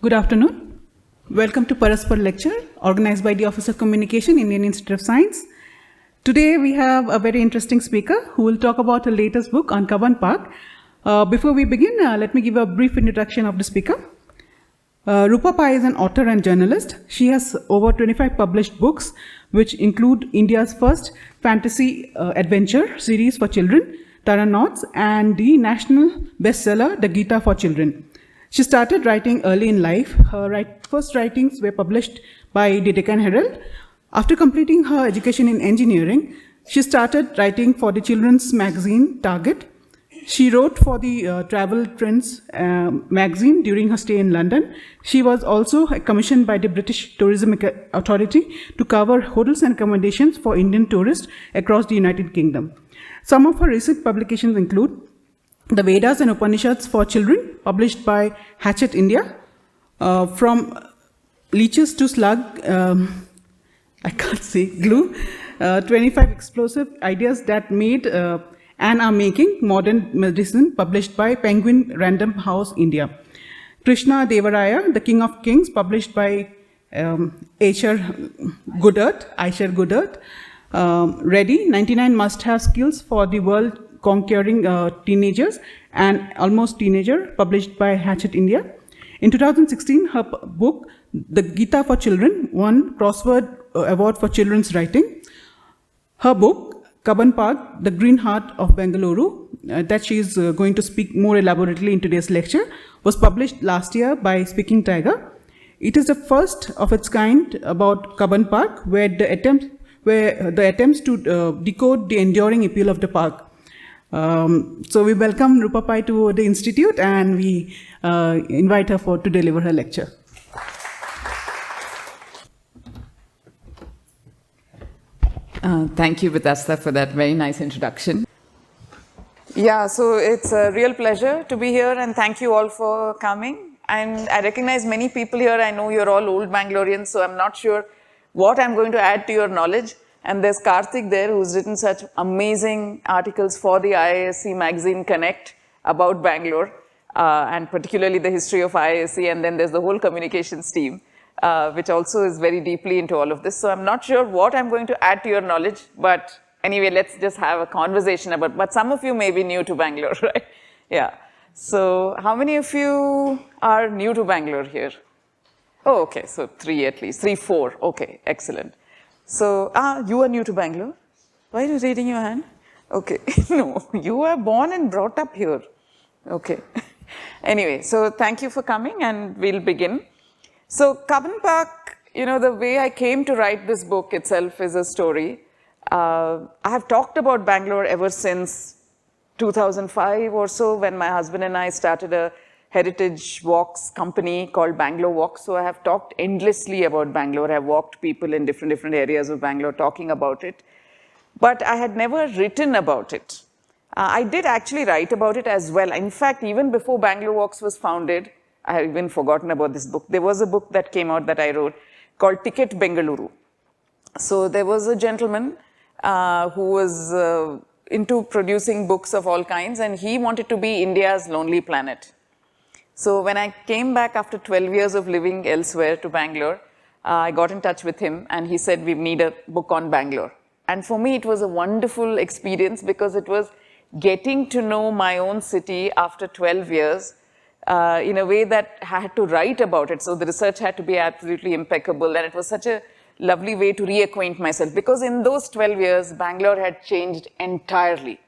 Good afternoon. Welcome to Paraspar-Lecture, organized by the Office of Communication, Indian Institute of Science. Today we have a very interesting speaker who will talk about her latest book on Cubbon Park. Before we begin, let me give a brief introduction of the speaker. Roopa Pai is an author and journalist. She has over 25 published books, which include India's first fantasy adventure series for children, Taranauts, and the national bestseller, The Gita for Children. She started writing early in life. Her first writings were published by the Deccan Herald. After completing her education in engineering, she started writing for the children's magazine, Target. She wrote for the Travel Trends magazine during her stay in London. She was also commissioned by the British Tourism Authority to cover hotels and accommodations for Indian tourists across the United Kingdom. Some of her recent publications include The Vedas and Upanishads for Children, published by Hachette India, From Leeches to Slug, glue, 25 explosive ideas that made and are making modern medicine, published by Penguin Random House India. Krishna Devaraya, the King of Kings, published by Aisher Goodert. Ready, 99 must-have skills for the world conquering teenagers and almost teenager, published by Hachette India. In 2016, her book, The Gita for Children, won Crossword Award for Children's Writing. Her book, Cubbon Park, The Green Heart of Bengaluru, that she is going to speak more elaborately in today's lecture, was published last year by Speaking Tiger. It is the first of its kind about Cubbon Park, where the attempts to decode the enduring appeal of the park. So we welcome Roopa Pai to the Institute, and we invite her to deliver her lecture. Thank you, Vitasta, for that very nice introduction. Yeah, so it's a real pleasure to be here, and thank you all for coming. And I recognize many people here. I know you're all old Bangaloreans, so I'm not sure what I'm going to add to your knowledge. And there's Karthik there, who's written such amazing articles for the IISc magazine Connect about Bangalore, and particularly the history of IISc. And then there's the whole communications team, which also is very deeply into all of this. So I'm not sure what I'm going to add to your knowledge, but anyway, let's just have a conversation about, but some of you may be new to Bangalore, right? Yeah. So how many of you are new to Bangalore here? Oh, okay, so 3 at least, 3, 4, okay, excellent. So, you are new to Bangalore? Why are you raising your hand? Okay, no, you were born and brought up here. Okay. Anyway, so thank you for coming, and we'll begin. So, Cubbon Park, you know, the way I came to write this book itself is a story. I have talked about Bangalore ever since 2005 or so, when my husband and I started a heritage walks company called Bangalore Walks. So I have talked endlessly about Bangalore. I've walked people in different areas of Bangalore talking about it. But I had never written about it. I did actually write about it as well. In fact, even before Bangalore Walks was founded, I had even forgotten about this book. There was a book that came out that I wrote called Decode Bengaluru. So there was a gentleman who was into producing books of all kinds, and he wanted to be India's Lonely Planet. So when I came back after 12 years of living elsewhere to Bangalore, I got in touch with him, and he said, we need a book on Bangalore. And for me, it was a wonderful experience, because it was getting to know my own city after 12 years in a way that I had to write about it. So the research had to be absolutely impeccable, and it was such a lovely way to reacquaint myself, because in those 12 years, Bangalore had changed entirely.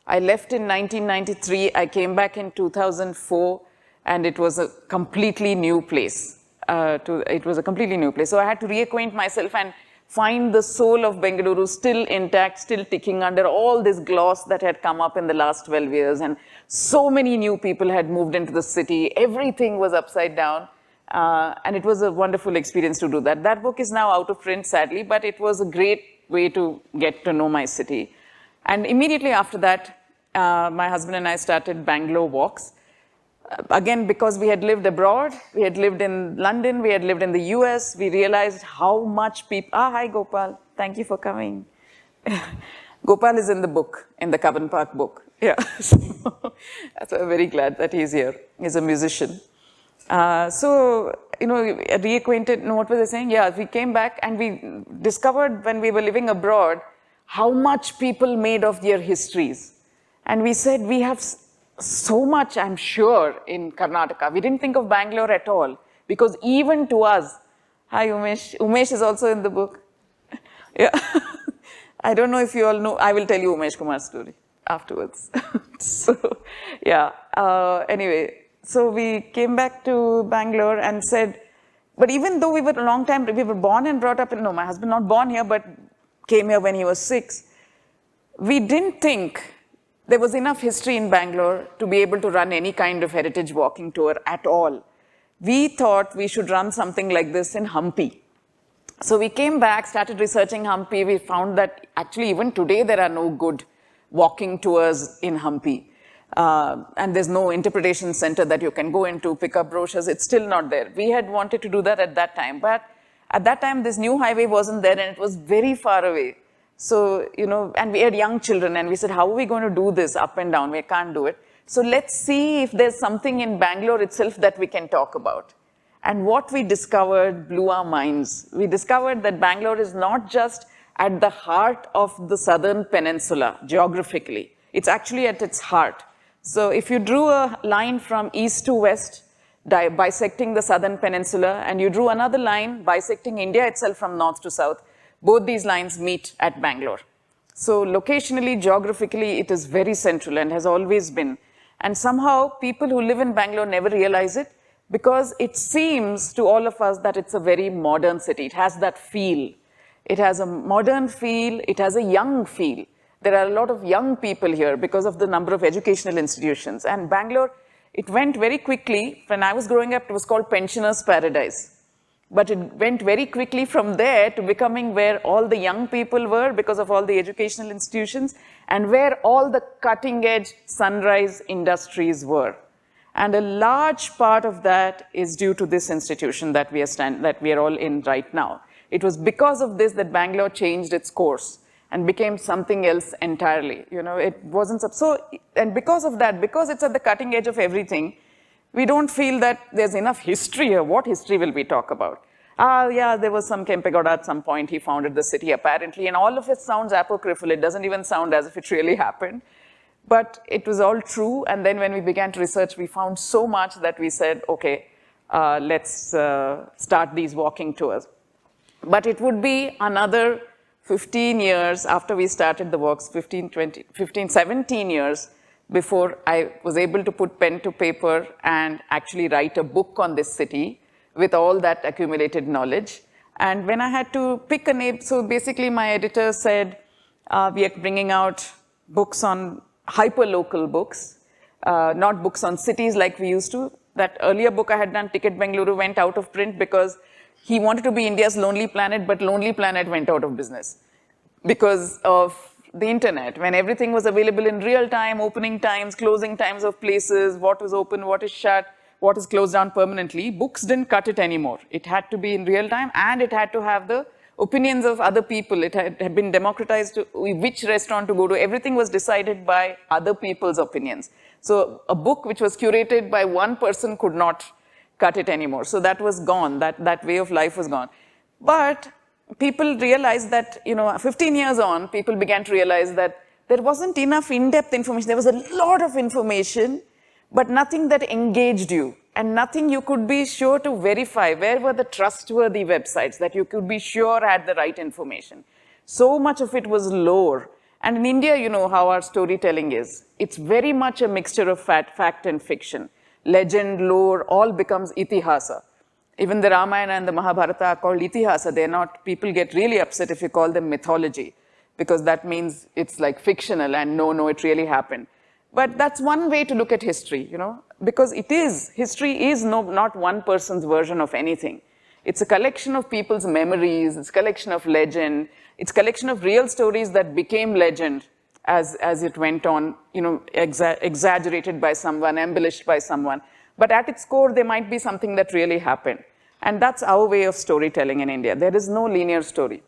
I left in 1993, I came back in 2004, and it was a completely new place. So I had to reacquaint myself and find the soul of Bengaluru still intact, still ticking under all this gloss that had come up in the last 12 years. And so many new people had moved into the city. Everything was upside down. And it was a wonderful experience to do that. That book is now out of print, sadly, but it was a great way to get to know my city. And immediately after that, my husband and I started Bangalore Walks. Again, because we had lived abroad, we had lived in London, we had lived in the US, we realized how much people... hi Gopal, thank you for coming. Gopal is in the book, in the Cubbon Park book. Yeah, so I'm very glad that he's here. He's a musician. So reacquainted, no, what was I saying? Yeah, we came back and we discovered when we were living abroad how much people made of their histories. And we said, we have so much, I'm sure, in Karnataka. We didn't think of Bangalore at all, because even to us, hi Umesh, Umesh is also in the book. Yeah, I don't know if you all know, I will tell you Umesh Kumar's story afterwards. So, yeah, anyway, so we came back to Bangalore and said, but even though we were a long time, we were born and brought up no, my husband not born here, but came here when he was 6, we didn't think there was enough history in Bangalore to be able to run any kind of heritage walking tour at all. We thought we should run something like this in Hampi. So we came back, started researching Hampi. We found that actually even today there are no good walking tours in Hampi. And there's no interpretation center that you can go into, pick up brochures. It's still not there. We had wanted to do that at that time. But at that time, this new highway wasn't there and it was very far away. So, and we had young children and we said, how are we going to do this up and down? We can't do it. So let's see if there's something in Bangalore itself that we can talk about. And what we discovered blew our minds. We discovered that Bangalore is not just at the heart of the southern peninsula, geographically. It's actually at its heart. So if you drew a line from east to west, bisecting the southern peninsula, and you drew another line bisecting India itself from north to south, both these lines meet at Bangalore. So locationally, geographically, it is very central and has always been. And somehow, people who live in Bangalore never realize it, because it seems to all of us that it's a very modern city. It has that feel. It has a modern feel. It has a young feel. There are a lot of young people here because of the number of educational institutions. And Bangalore, it went very quickly. When I was growing up, it was called Pensioners' Paradise. But it went very quickly from there to becoming where all the young people were because of all the educational institutions and where all the cutting-edge sunrise industries were. And a large part of that is due to this institution that we are all in right now. It was because of this that Bangalore changed its course and became something else entirely. It wasn't so, and because of that, because it's at the cutting edge of everything, we don't feel that there's enough history here. What history will we talk about? Yeah, there was some Kempegowda at some point. He founded the city, apparently, and all of it sounds apocryphal. It doesn't even sound as if it really happened. But it was all true, and then when we began to research, we found so much that we said, okay, let's start these walking tours. But it would be another 15 years after we started the works, 17 years, before I was able to put pen to paper and actually write a book on this city with all that accumulated knowledge. And when I had to pick a name, so basically my editor said, we are bringing out books on hyper-local books, not books on cities like we used to. That earlier book I had done, Ticket Bengaluru, went out of print because he wanted to be India's Lonely Planet, but Lonely Planet went out of business because of the internet, when everything was available in real time, opening times, closing times of places, what was open, what is shut, what is closed down permanently. Books didn't cut it anymore. It had to be in real time, and it had to have the opinions of other people. It had been democratized to which restaurant to go to. Everything was decided by other people's opinions. So a book which was curated by one person could not cut it anymore. So that was gone. That way of life was gone. But people realized that, 15 years on, people began to realize that there wasn't enough in-depth information. There was a lot of information, but nothing that engaged you and nothing you could be sure to verify. Where were the trustworthy websites that you could be sure had the right information? So much of it was lore. And in India, you know how our storytelling is. It's very much a mixture of fact and fiction. Legend, lore, all becomes itihasa. Even the Ramayana and the Mahabharata are called itihasa. They're not, people get really upset if you call them mythology, because that means it's like fictional and no, it really happened. But that's one way to look at history, because history is not one person's version of anything. It's a collection of people's memories, it's a collection of legend, it's a collection of real stories that became legend as it went on, exaggerated by someone, embellished by someone. But at its core, there might be something that really happened. And that's our way of storytelling in India. There is no linear story.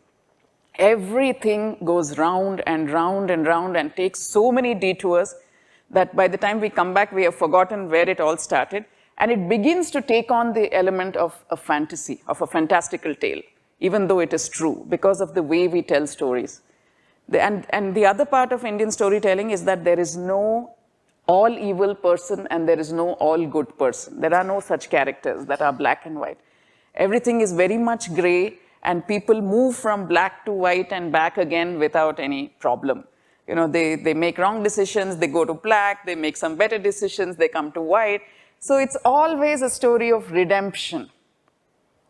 Everything goes round and round and round and takes so many detours that by the time we come back, we have forgotten where it all started. And it begins to take on the element of a fantasy, of a fantastical tale, even though it is true, because of the way we tell stories. And the other part of Indian storytelling is that there is no all evil person and there is no all good person. There are no such characters that are black and white. Everything is very much gray, and people move from black to white and back again without any problem. You know, they make wrong decisions, they go to black, they make some better decisions, they come to white. So it's always a story of redemption.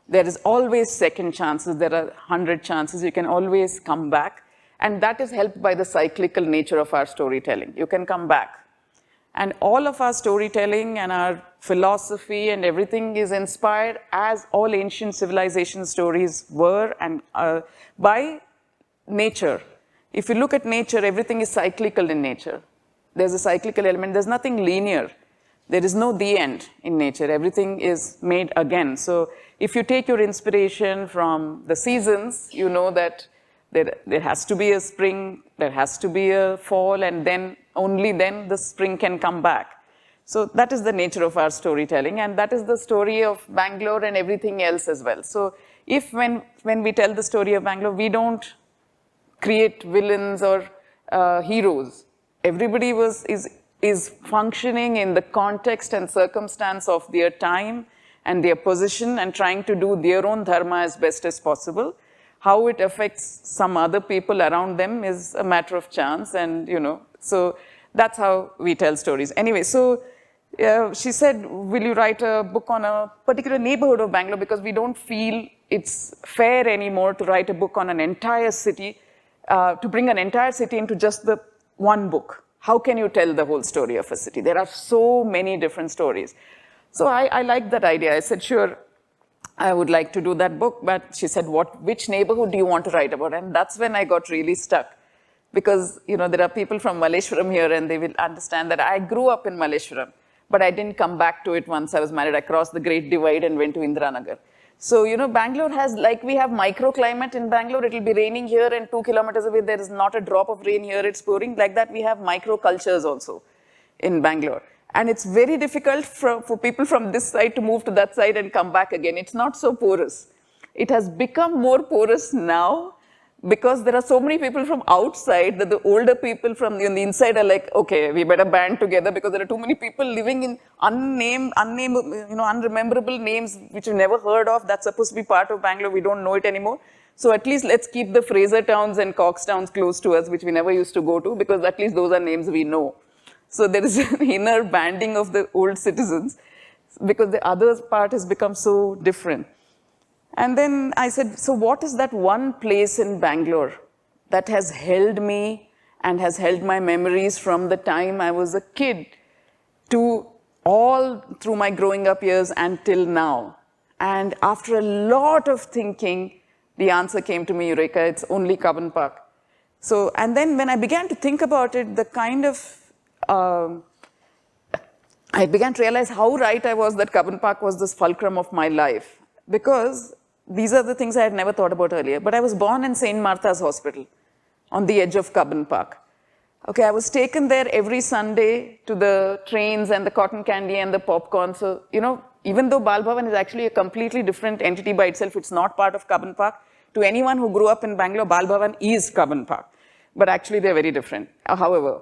There is always second chances, there are 100 chances, you can always come back. And that is helped by the cyclical nature of our storytelling. You can come back. And all of our storytelling and our philosophy and everything is inspired, as all ancient civilization stories were, and by nature. If you look at nature, everything is cyclical in nature. There's a cyclical element. There's nothing linear. There is no the end in nature. Everything is made again. So if you take your inspiration from the seasons, you know that there has to be a spring, there has to be a fall, and then only then the spring can come back. So that is the nature of our storytelling, and that is the story of Bangalore and everything else as well. So if when we tell the story of Bangalore, we don't create villains or heroes. Everybody is functioning in the context and circumstance of their time and their position and trying to do their own dharma as best as possible. How it affects some other people around them is a matter of chance, and so that's how we tell stories. Anyway, so she said, will you write a book on a particular neighborhood of Bangalore, because we don't feel it's fair anymore to write a book on an entire city, to bring an entire city into just the one book. How can you tell the whole story of a city? There are so many different stories. So I liked that idea. I said, sure, I would like to do that book. But she said, which neighborhood do you want to write about? And that's when I got really stuck. Because there are people from Malleshwaram here, and they will understand that I grew up in Malleshwaram, but I didn't come back to it once I was married. I crossed the Great Divide and went to Indiranagar. So, Bangalore has, like we have microclimate in Bangalore, it will be raining here, and 2 kilometers away, there is not a drop of rain here, it's pouring. Like that, we have microcultures also in Bangalore. And it's very difficult for people from this side to move to that side and come back again. It's not so porous. It has become more porous now, because there are so many people from outside that the older people from the inside are like, okay, we better band together, because there are too many people living in unrememberable names which we've never heard of. That's supposed to be part of Bangalore. We don't know it anymore. So at least let's keep the Fraser towns and Cox towns close to us, which we never used to go to, because at least those are names we know. So there is an inner banding of the old citizens, because the other part has become so different. And then I said, so what is that one place in Bangalore that has held me and has held my memories from the time I was a kid to all through my growing up years until now? And after a lot of thinking, the answer came to me, Eureka, it's only Cubbon Park. So, and then when I began to think about it, the kind of, I began to realize how right I was that Cubbon Park was this fulcrum of my life. Because these are the things I had never thought about earlier. But I was born in St. Martha's Hospital on the edge of Cubbon Park. Okay, I was taken there every Sunday to the trains and the cotton candy and the popcorn. So, even though Bal Bhavan is actually a completely different entity by itself, it's not part of Cubbon Park. To anyone who grew up in Bangalore, Bal Bhavan is Cubbon Park. But actually, they're very different. However,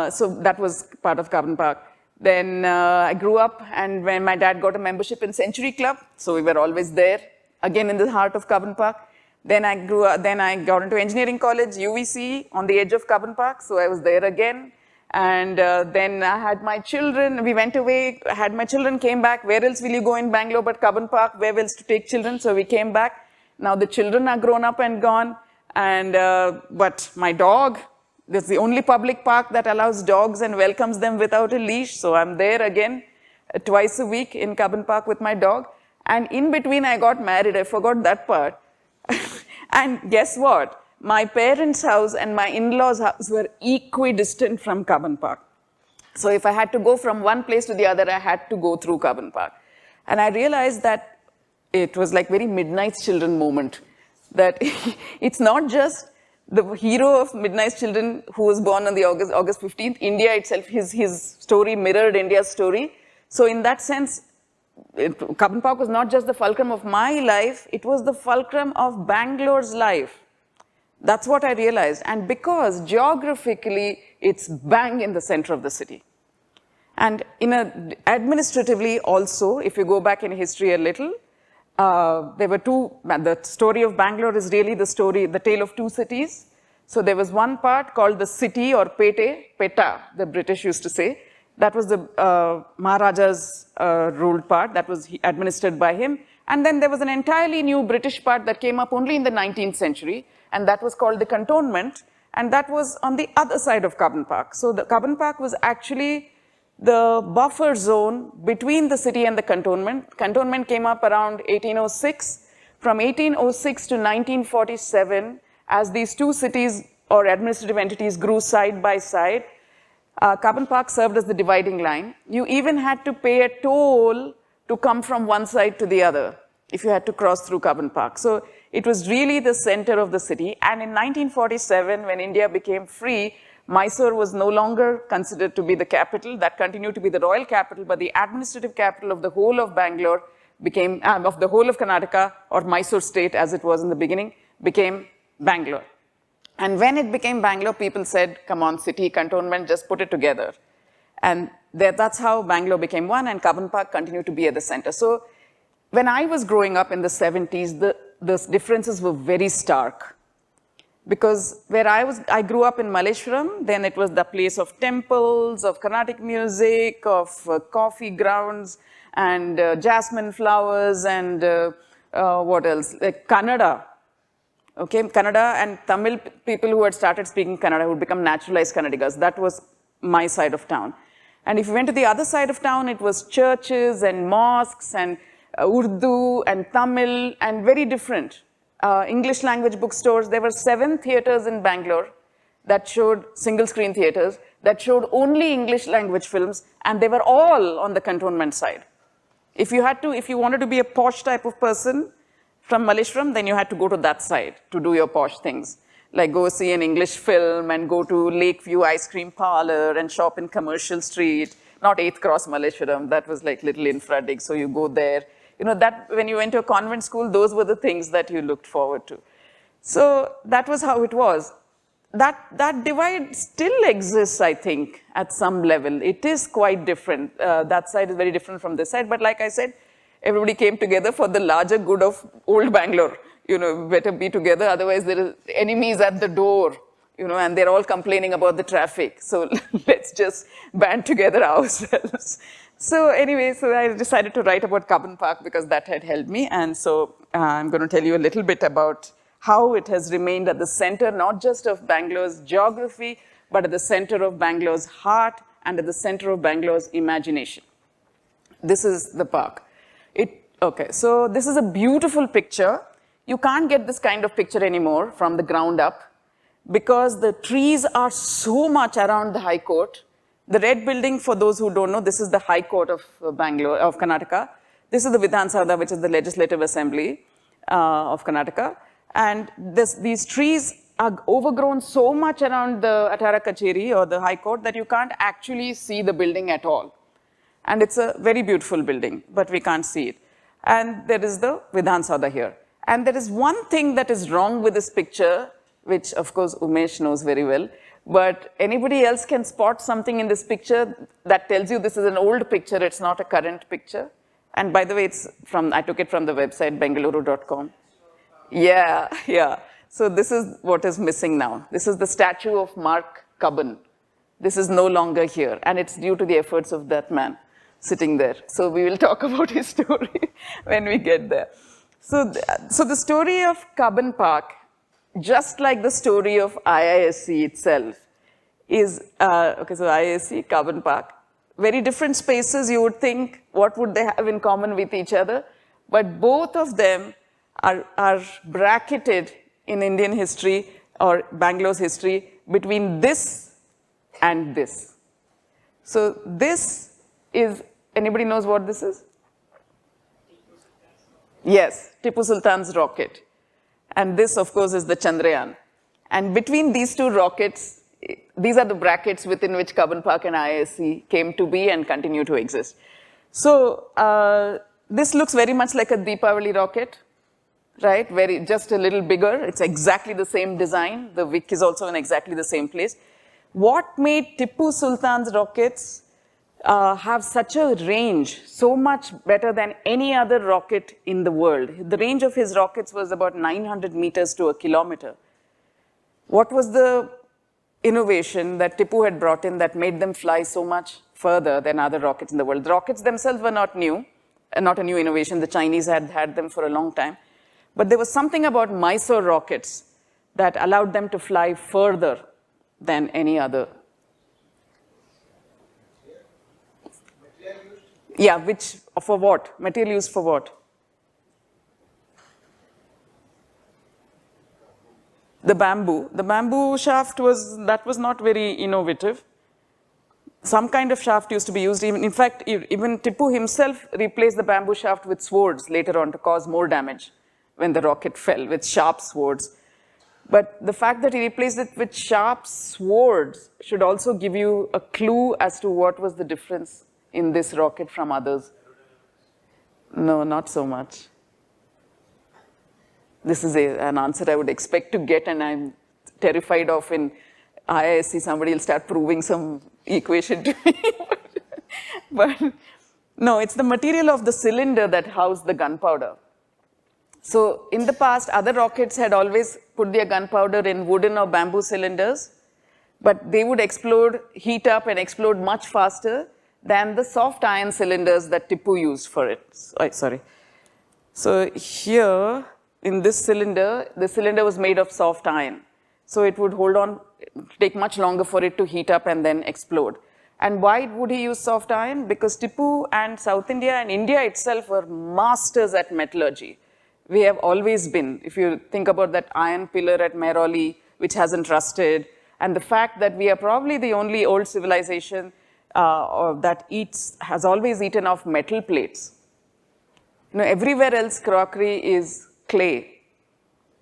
so that was part of Cubbon Park. Then I grew up, and when my dad got a membership in Century Club, so we were always there, again in the heart of Cubbon Park. Then I grew up, then I got into engineering college, UVC, on the edge of Cubbon Park, so I was there again. And then I had my children, we went away, I had my children, came back. Where else will you go in Bangalore but Cubbon Park? Where else to take children? So we came back. Now the children are grown up and gone. And, but my dog, that's the only public park that allows dogs and welcomes them without a leash. So I'm there again twice a week in Cubbon Park with my dog. And in between, I got married. I forgot that part. And guess what? My parents' house and my in-laws' house were equidistant from Cubbon Park. So if I had to go from one place to the other, I had to go through Cubbon Park. And I realized that it was like very Midnight's Children moment. That it's not just the hero of Midnight's Children who was born on the August 15th. India itself, his story mirrored India's story. So in that sense, Cubbon Park was not just the fulcrum of my life, it was the fulcrum of Bangalore's life. That's what I realized. And because geographically, it's bang in the center of the city. And administratively also, if you go back in history a little, there were the story of Bangalore is really the tale of two cities. So there was one part called the city or Peta, the British used to say. That was the Maharaja's ruled part, that was administered by him. And then there was an entirely new British part that came up only in the 19th century, and that was called the cantonment, and that was on the other side of Cubbon Park. So the Cubbon Park was actually the buffer zone between the city and the cantonment. Cantonment came up around 1806. From 1806 to 1947, as these two cities or administrative entities grew side by side, Cubbon Park served as the dividing line. You even had to pay a toll to come from one side to the other if you had to cross through Cubbon Park. So it was really the center of the city. And in 1947, when India became free, Mysore was no longer considered to be the capital. That continued to be the royal capital, but the administrative capital of the whole of Bangalore became, of the whole of Karnataka, or Mysore state as it was in the beginning, became Bangalore. And when it became Bangalore, people said, come on, city, cantonment, just put it together. And that's how Bangalore became one, and Cubbon Park continued to be at the center. So when I was growing up in the 70s, the differences were very stark. Because where I grew up in Malleshwaram, then it was the place of temples, of Carnatic music, of coffee grounds, and jasmine flowers, and what else? Like Kannada. Okay, Kannada and Tamil people who had started speaking Kannada would become naturalized Kannadigas. That was my side of town. And if you went to the other side of town, it was churches and mosques and Urdu and Tamil and very different. English language bookstores. There were 7 theaters in Bangalore that showed single screen theaters that showed only English language films, and they were all on the cantonment side. If you wanted to be a posh type of person from Malleshwaram, then you had to go to that side to do your posh things, like go see an English film and go to Lakeview Ice Cream Parlor and shop in Commercial Street, not 8th Cross Malleshwaram, that was like little infra-dig, so you go there. You know, that when you went to a convent school, those were the things that you looked forward to. So that was how it was. That divide still exists, I think, at some level. It is quite different. That side is very different from this side, but like I said, everybody came together for the larger good of old Bangalore. You know, better be together, otherwise there are enemies at the door, you know, and they're all complaining about the traffic. So let's just band together ourselves. So anyway, so I decided to write about Cubbon Park because that had helped me. And so I'm going to tell you a little bit about how it has remained at the center, not just of Bangalore's geography, but at the center of Bangalore's heart and at the center of Bangalore's imagination. This is the park. Okay, so this is a beautiful picture. You can't get this kind of picture anymore from the ground up because the trees are so much around the High Court. The red building, for those who don't know, this is the High Court of Bangalore, of Karnataka. This is the Vidhan Sabha, which is the Legislative Assembly of Karnataka. And these trees are overgrown so much around the Atara Kacheri or the High Court that you can't actually see the building at all. And it's a very beautiful building, but we can't see it. And there is the Vidhan Sabha here. And there is one thing that is wrong with this picture, which of course Umesh knows very well, but anybody else can spot something in this picture that tells you this is an old picture, it's not a current picture. And by the way, I took it from the website, bangalore.com. Yeah. So this is what is missing now. This is the statue of Mark Cubbon. This is no longer here, and it's due to the efforts of that man sitting there. So we will talk about his story when we get there. So the story of Cubbon Park, just like the story of IISc itself, is, okay, so IISc, Cubbon Park, very different spaces. You would think, what would they have in common with each other? But both of them are bracketed in Indian history or Bangalore's history between this and this. So this is, anybody knows what this is? Yes, Tipu Sultan's rocket. And this, of course, is the Chandrayaan. And between these two rockets, these are the brackets within which Cubbon Park and IISc came to be and continue to exist. So this looks very much like a Deepavali rocket, right? Just a little bigger. It's exactly the same design. The wick is also in exactly the same place. What made Tipu Sultan's rockets have such a range, so much better than any other rocket in the world? The range of his rockets was about 900 meters to a kilometer. What was the innovation that Tipu had brought in that made them fly so much further than other rockets in the world? The rockets themselves were not new, not a new innovation. The Chinese had had them for a long time. But there was something about Mysore rockets that allowed them to fly further than any other. Yeah, for what? Material used for what? The bamboo. The bamboo shaft was not very innovative. Some kind of shaft used to be used. In fact, even Tipu himself replaced the bamboo shaft with swords later on to cause more damage when the rocket fell, with sharp swords. But the fact that he replaced it with sharp swords should also give you a clue as to what was the difference in this rocket from others. No, not so much. This is an answer I would expect to get, and I'm terrified of in IISc somebody will start proving some equation to me. But no, it's the material of the cylinder that housed the gunpowder. So in the past, other rockets had always put their gunpowder in wooden or bamboo cylinders, but they would explode, heat up and explode much faster than the soft iron cylinders that Tipu used for it. Sorry. So here, in this cylinder, the cylinder was made of soft iron. So it would hold on, take much longer for it to heat up and then explode. And why would he use soft iron? Because Tipu and South India and India itself were masters at metallurgy. We have always been. If you think about that iron pillar at Mehrauli, which hasn't rusted, and the fact that we are probably the only old civilization that has always eaten off metal plates. You know, everywhere else crockery is clay,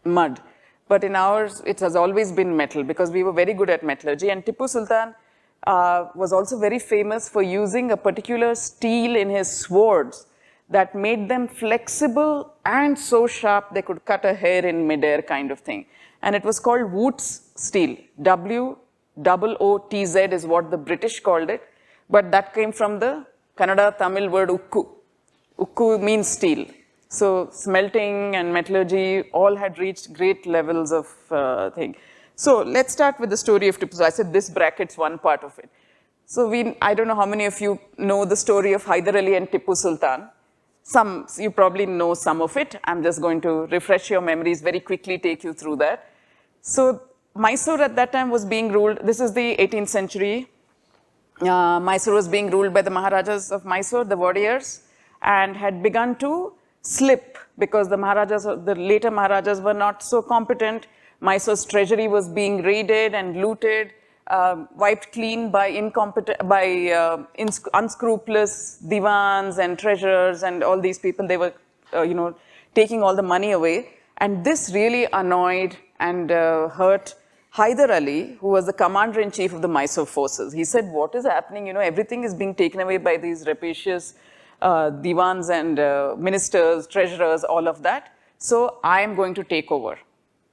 mud. But in ours, it has always been metal because we were very good at metallurgy. And Tipu Sultan was also very famous for using a particular steel in his swords that made them flexible and so sharp they could cut a hair in midair kind of thing. And it was called Wootz steel. W-O-O-T-Z is what the British called it. But that came from the Kannada Tamil word ukku. Ukku means steel. So smelting and metallurgy all had reached great levels of thing. So let's start with the story of Tipu. So I said this bracket's one part of it. So I don't know how many of you know the story of Hyder Ali and Tipu Sultan. You probably know some of it. I'm just going to refresh your memories very quickly, take you through that. So Mysore at that time was being ruled, this is the 18th century. Mysore was being ruled by the Maharajas of Mysore, the warriors, and had begun to slip because the later Maharajas were not so competent. Mysore's treasury was being raided and looted, wiped clean by unscrupulous divans and treasurers and all these people. They were, taking all the money away. And this really annoyed and hurt Hyder Ali, who was the commander-in-chief of the Mysore forces. He said, what is happening? Everything is being taken away by these rapacious divans and ministers, treasurers, all of that. So I am going to take over.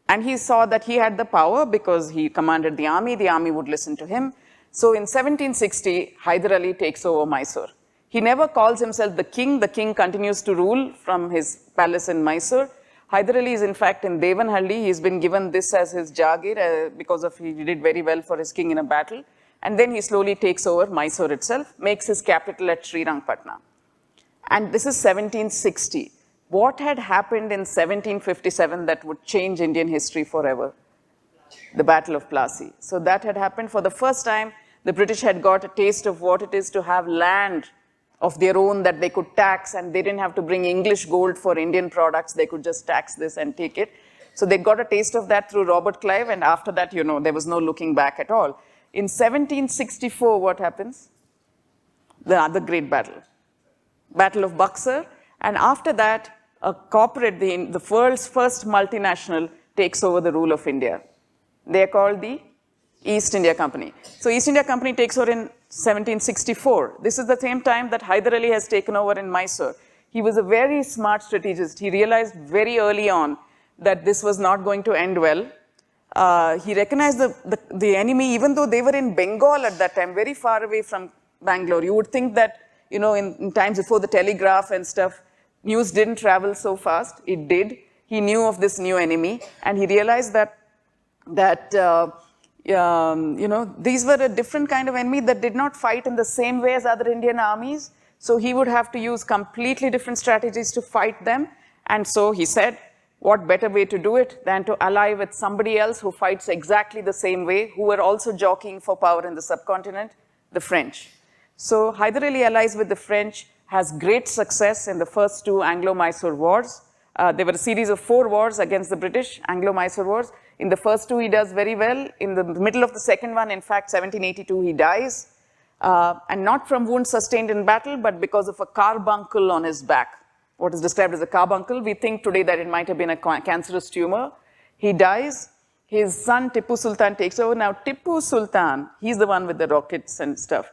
And he saw that he had the power because he commanded the army would listen to him. So in 1760, Hyder Ali takes over Mysore. He never calls himself the king continues to rule from his palace in Mysore. Hyder Ali is in fact in Devanhalli. He's been given this as his Jagir because he did very well for his king in a battle. And then he slowly takes over Mysore itself, makes his capital at Srirangpatna. And this is 1760. What had happened in 1757 that would change Indian history forever? The Battle of Plassey. So that had happened for the first time. The British had got a taste of what it is to have land of their own that they could tax, and they didn't have to bring English gold for Indian products. They could just tax this and take it. So they got a taste of that through Robert Clive, and after that, there was no looking back at all. In 1764, what happens? The other great battle. Battle of Buxar. And after that, a corporate, the world's first multinational, takes over the rule of India. They are called the East India Company. So East India Company takes over in 1764. This is the same time that Hyder Ali has taken over in Mysore. He was a very smart strategist. He realized very early on that this was not going to end well. He recognized the enemy, even though they were in Bengal at that time, very far away from Bangalore. You would think that, you know, in times before the telegraph and stuff, news didn't travel so fast. It did. He knew of this new enemy, and he realized that you know, these were a different kind of enemy that did not fight in the same way as other Indian armies. So he would have to use completely different strategies to fight them. And so he said, what better way to do it than to ally with somebody else who fights exactly the same way, who were also jockeying for power in the subcontinent, the French. So Hyder Ali allies with the French, has great success in the first two Anglo-Mysore wars. There were a series of 4 wars against the British, Anglo-Mysore wars. In the first 2, he does very well. In the middle of the second one, in fact, 1782, he dies. And not from wounds sustained in battle, but because of a carbuncle on his back. What is described as a carbuncle, we think today that it might have been a cancerous tumor. He dies. His son, Tipu Sultan, takes over. Now, Tipu Sultan, he's the one with the rockets and stuff.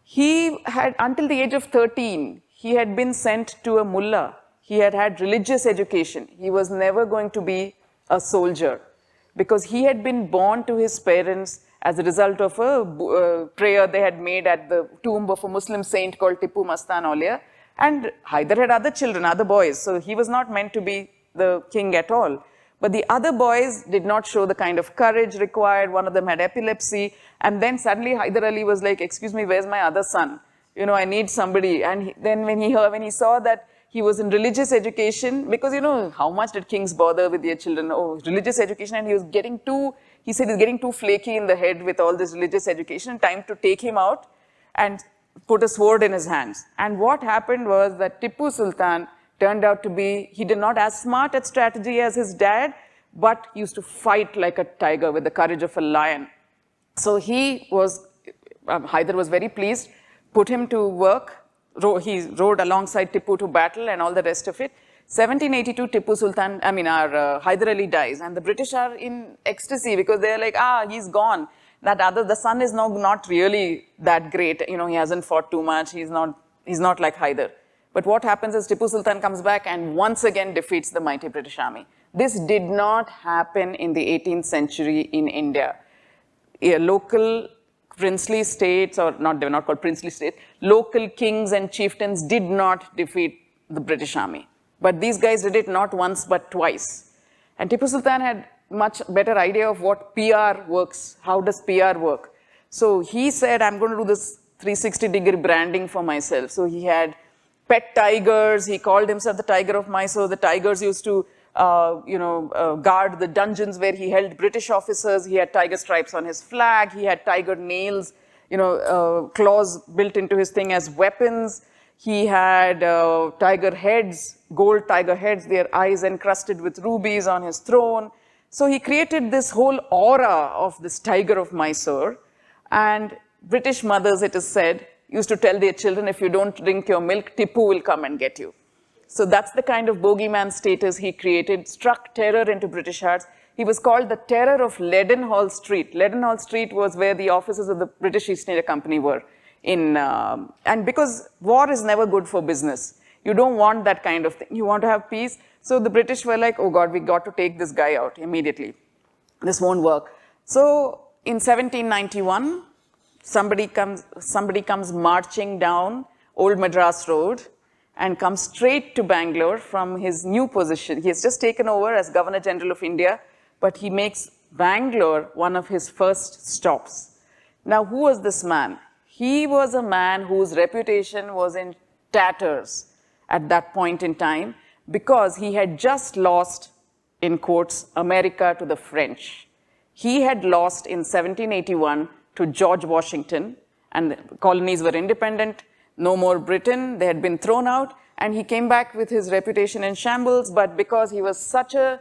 He had, until the age of 13, he had been sent to a mullah. He had had religious education. He was never going to be a soldier, because he had been born to his parents as a result of a prayer they had made at the tomb of a Muslim saint called Tipu Mastan Aulia. And Hyder had other children, other boys, so he was not meant to be the king at all. But the other boys did not show the kind of courage required. One of them had epilepsy. And then suddenly Hyder Ali was like, excuse me, where's my other son? You know, I need somebody. And then when he saw that he was in religious education, because, you know, how much did kings bother with their children? Oh, religious education, and he was getting too, he said he's getting too flaky in the head with all this religious education, time to take him out and put a sword in his hands. And what happened was that Tipu Sultan turned out to be, he did not as smart at strategy as his dad, but he used to fight like a tiger with the courage of a lion. So he was, Hyder was very pleased, put him to work. He rode alongside Tipu to battle and all the rest of it. 1782, Tipu Sultan, Hyder Ali dies, and the British are in ecstasy because they're like, he's gone. The son is now not really that great. You know, he hasn't fought too much. He's not like Hyder. But what happens is Tipu Sultan comes back and once again defeats the mighty British army. This did not happen in the 18th century in India. Local princely states, or not, they were not called princely states, local kings and chieftains did not defeat the British army. But these guys did it not once but twice. And Tipu Sultan had much better idea of what PR works, how does PR work. So he said, I'm going to do this 360-degree branding for myself. So he had pet tigers, he called himself the Tiger of Mysore. The tigers used to guard the dungeons where he held British officers. He had tiger stripes on his flag. He had tiger nails, claws built into his thing as weapons. He had tiger heads, gold tiger heads, their eyes encrusted with rubies on his throne. So he created this whole aura of this Tiger of Mysore. And British mothers, it is said, used to tell their children, if you don't drink your milk, Tipu will come and get you. So that's the kind of bogeyman status he created, struck terror into British hearts. He was called the Terror of Leadenhall Street. Leadenhall Street was where the offices of the British East India Company were. And because war is never good for business, you don't want that kind of thing. You want to have peace. So the British were like, oh God, we got to take this guy out immediately. This won't work. So in 1791, somebody comes marching down Old Madras Road and comes straight to Bangalore from his new position. He has just taken over as Governor General of India, but he makes Bangalore one of his first stops. Now, who was this man? He was a man whose reputation was in tatters at that point in time because he had just lost, in quotes, America to the French. He had lost in 1781 to George Washington, and the colonies were independent. No more Britain, they had been thrown out, and he came back with his reputation in shambles, but because he was such a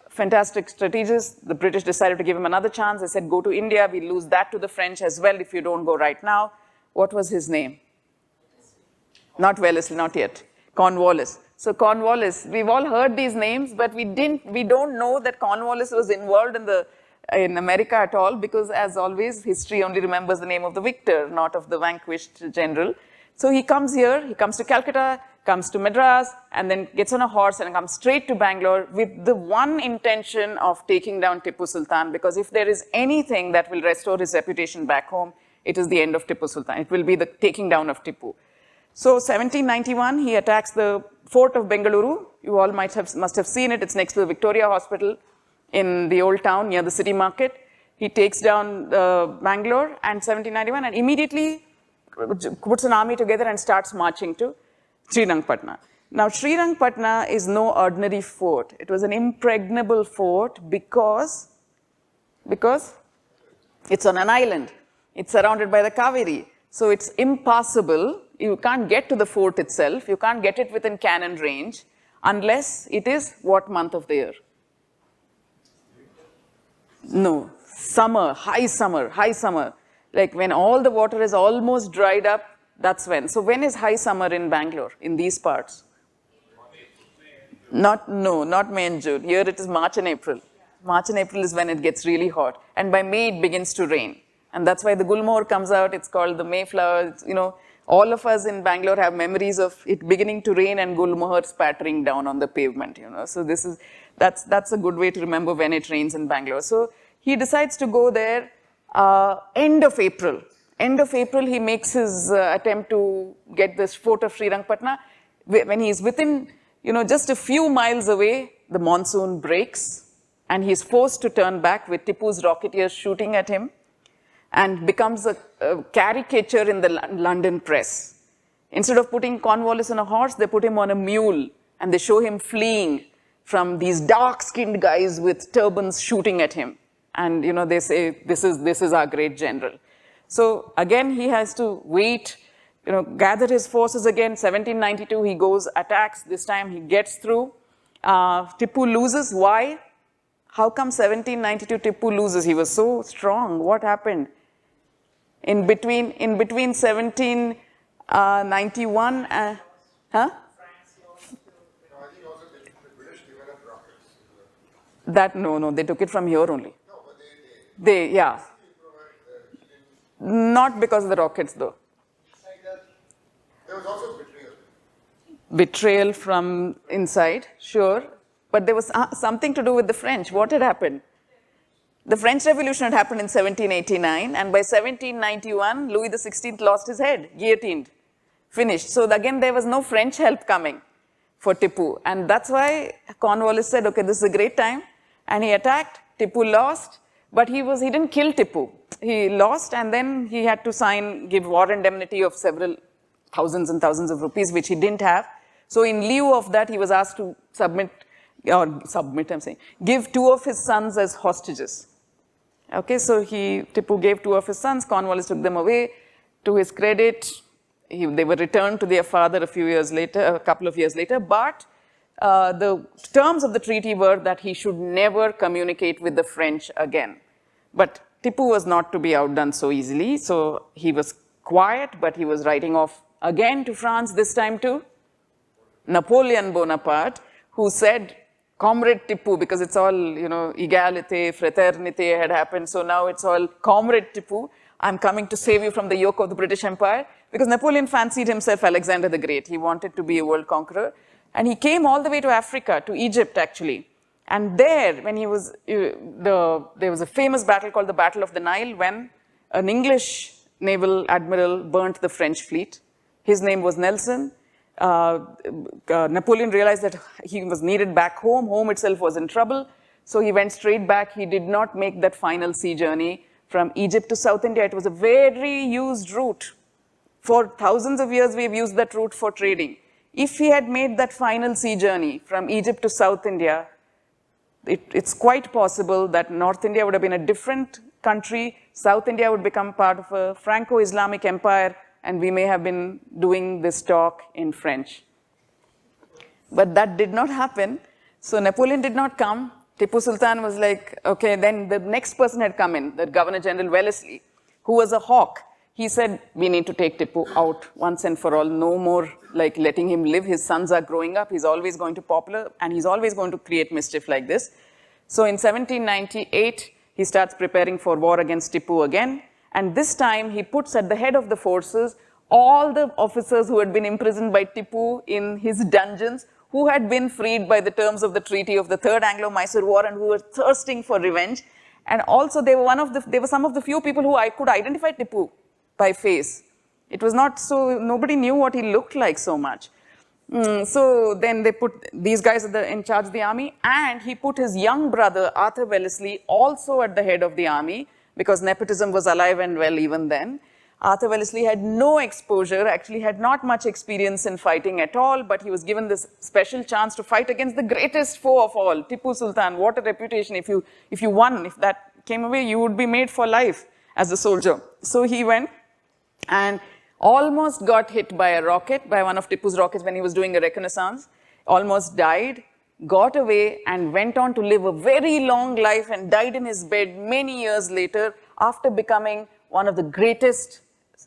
fantastic strategist, the British decided to give him another chance. They said, go to India, we lose that to the French as well if you don't go right now. What was his name? Not Wellesley, not yet. Cornwallis. So Cornwallis, we've all heard these names, but we don't know that Cornwallis was involved in the in America at all, because as always, history only remembers the name of the victor, not of the vanquished general. So he comes here, he comes to Calcutta, comes to Madras, and then gets on a horse and comes straight to Bangalore with the one intention of taking down Tipu Sultan, because if there is anything that will restore his reputation back home, it is the end of Tipu Sultan. It will be the taking down of Tipu. So 1791, he attacks the fort of Bengaluru. You all must have seen it. It's next to the Victoria Hospital in the old town near the city market. He takes down Bangalore and 1791 and immediately puts an army together and starts marching to Srirangpatna. Now, Srirangpatna is no ordinary fort. It was an impregnable fort because it's on an island. It's surrounded by the Kaveri. So it's impassable. You can't get to the fort itself. You can't get it within cannon range unless it is what month of the year? No, summer, high summer, high summer. Like when all the water is almost dried up, that's when. So when is high summer in Bangalore, in these parts? Not May and June. Here it is March and April. March and April is when it gets really hot. And by May it begins to rain. And that's why the Gulmohar comes out. It's called the Mayflower. It's, you know, all of us in Bangalore have memories of it beginning to rain and Gulmohar spattering down on the pavement, you know. So this is, that's a good way to remember when it rains in Bangalore. So he decides to go there end of April. End of April, he makes his attempt to get this fort of Srirangpatna. When he's within, you know, just a few miles away, the monsoon breaks and he's forced to turn back with Tipu's rocketeers shooting at him, and becomes a caricature in the London press. Instead of putting Cornwallis on a horse, they put him on a mule and they show him fleeing from these dark-skinned guys with turbans shooting at him. And, you know, they say, this is our great general. So again, he has to wait, you know, gather his forces again. 1792, he goes, attacks. This time he gets through. Tipu loses. Why? How come 1792 Tipu loses? He was so strong. What happened? In between 1791, That, no, they took it from here only. Yeah. Not because of the rockets, though. There was also betrayal. Betrayal from inside, sure. But there was something to do with the French. What had happened? The French Revolution had happened in 1789, and by 1791, Louis XVI lost his head, guillotined, finished. So again, there was no French help coming for Tipu. And that's why Cornwallis said, okay, this is a great time. And he attacked, Tipu lost, but he didn't kill Tipu. He lost, and then he had to give war indemnity of several thousands and thousands of rupees, which he didn't have. So in lieu of that, he was asked to give 2 of his sons as hostages. Okay, so Tipu gave 2 of his sons, Cornwallis took them away. To his credit, they were returned to their father a couple of years later, but the terms of the treaty were that he should never communicate with the French again. But Tipu was not to be outdone so easily, so he was quiet, but he was writing off again to France, this time to Napoleon Bonaparte, who said, Comrade Tipu, because it's all, you know, égalité, fraternité had happened, so now it's all Comrade Tipu, I'm coming to save you from the yoke of the British Empire, because Napoleon fancied himself Alexander the Great. He wanted to be a world conqueror, and he came all the way to Africa, to Egypt actually. And there, when he was, there was a famous battle called the Battle of the Nile, when an English naval admiral burnt the French fleet. His name was Nelson. Napoleon realized that he was needed back home. Home itself was in trouble. So he went straight back. He did not make that final sea journey from Egypt to South India. It was a very used route. For thousands of years, we've used that route for trading. If he had made that final sea journey from Egypt to South India, it's quite possible that North India would have been a different country. South India would become part of a Franco-Islamic empire, and we may have been doing this talk in French. But that did not happen. So Napoleon did not come. Tipu Sultan was like, okay, then the next person had come in, the Governor General Wellesley, who was a hawk. He said, we need to take Tipu out once and for all, no more like letting him live. His sons are growing up, he's always going to popular, and he's always going to create mischief like this. So in 1798, he starts preparing for war against Tipu again. And this time he puts at the head of the forces all the officers who had been imprisoned by Tipu in his dungeons, who had been freed by the terms of the treaty of the Third Anglo-Mysore War and who were thirsting for revenge. And also they were some of the few people who I could identify Tipu by face. It was not so, nobody knew what he looked like so much. So then they put these guys in charge of the army, and he put his young brother, Arthur Wellesley, also at the head of the army, because nepotism was alive and well even then. Arthur Wellesley had no exposure, actually had not much experience in fighting at all, but he was given this special chance to fight against the greatest foe of all, Tipu Sultan. What a reputation. If you won, if that came away, you would be made for life as a soldier. So he went and almost got hit by a rocket, by one of Tipu's rockets when he was doing a reconnaissance, almost died, got away and went on to live a very long life and died in his bed many years later after becoming one of the greatest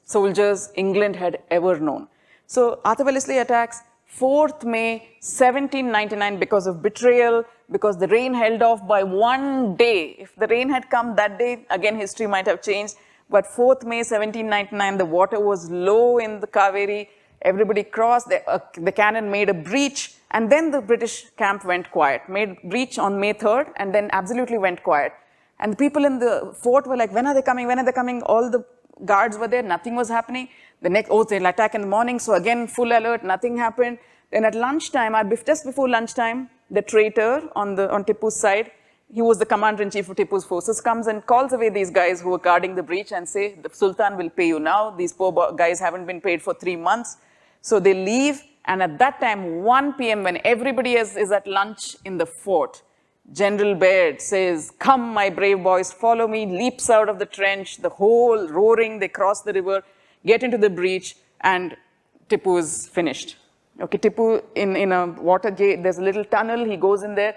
soldiers England had ever known. So Arthur Wellesley attacks 4th May 1799 because of betrayal, because the rain held off by 1 day. If the rain had come that day, again history might have changed. But 4th May 1799, the water was low in the Kaveri. Everybody crossed, the cannon made a breach, and then the British camp went quiet. Made breach on May 3rd, and then absolutely went quiet. And the people in the fort were like, when are they coming, when are they coming? All the guards were there, nothing was happening. The next, they'll attack in the morning, so again, full alert, nothing happened. Then at lunchtime, just before lunchtime, the traitor on Tipu's side, he was the commander-in-chief of Tipu's forces, comes and calls away these guys who were guarding the breach and say, the Sultan will pay you now. These poor guys haven't been paid for 3 months. So they leave, and at that time, 1 p.m., when everybody is at lunch in the fort, General Baird says, come, my brave boys, follow me, leaps out of the trench, the whole roaring, they cross the river, get into the breach, and Tipu is finished. Okay, Tipu in a water gate, there's a little tunnel, he goes in there.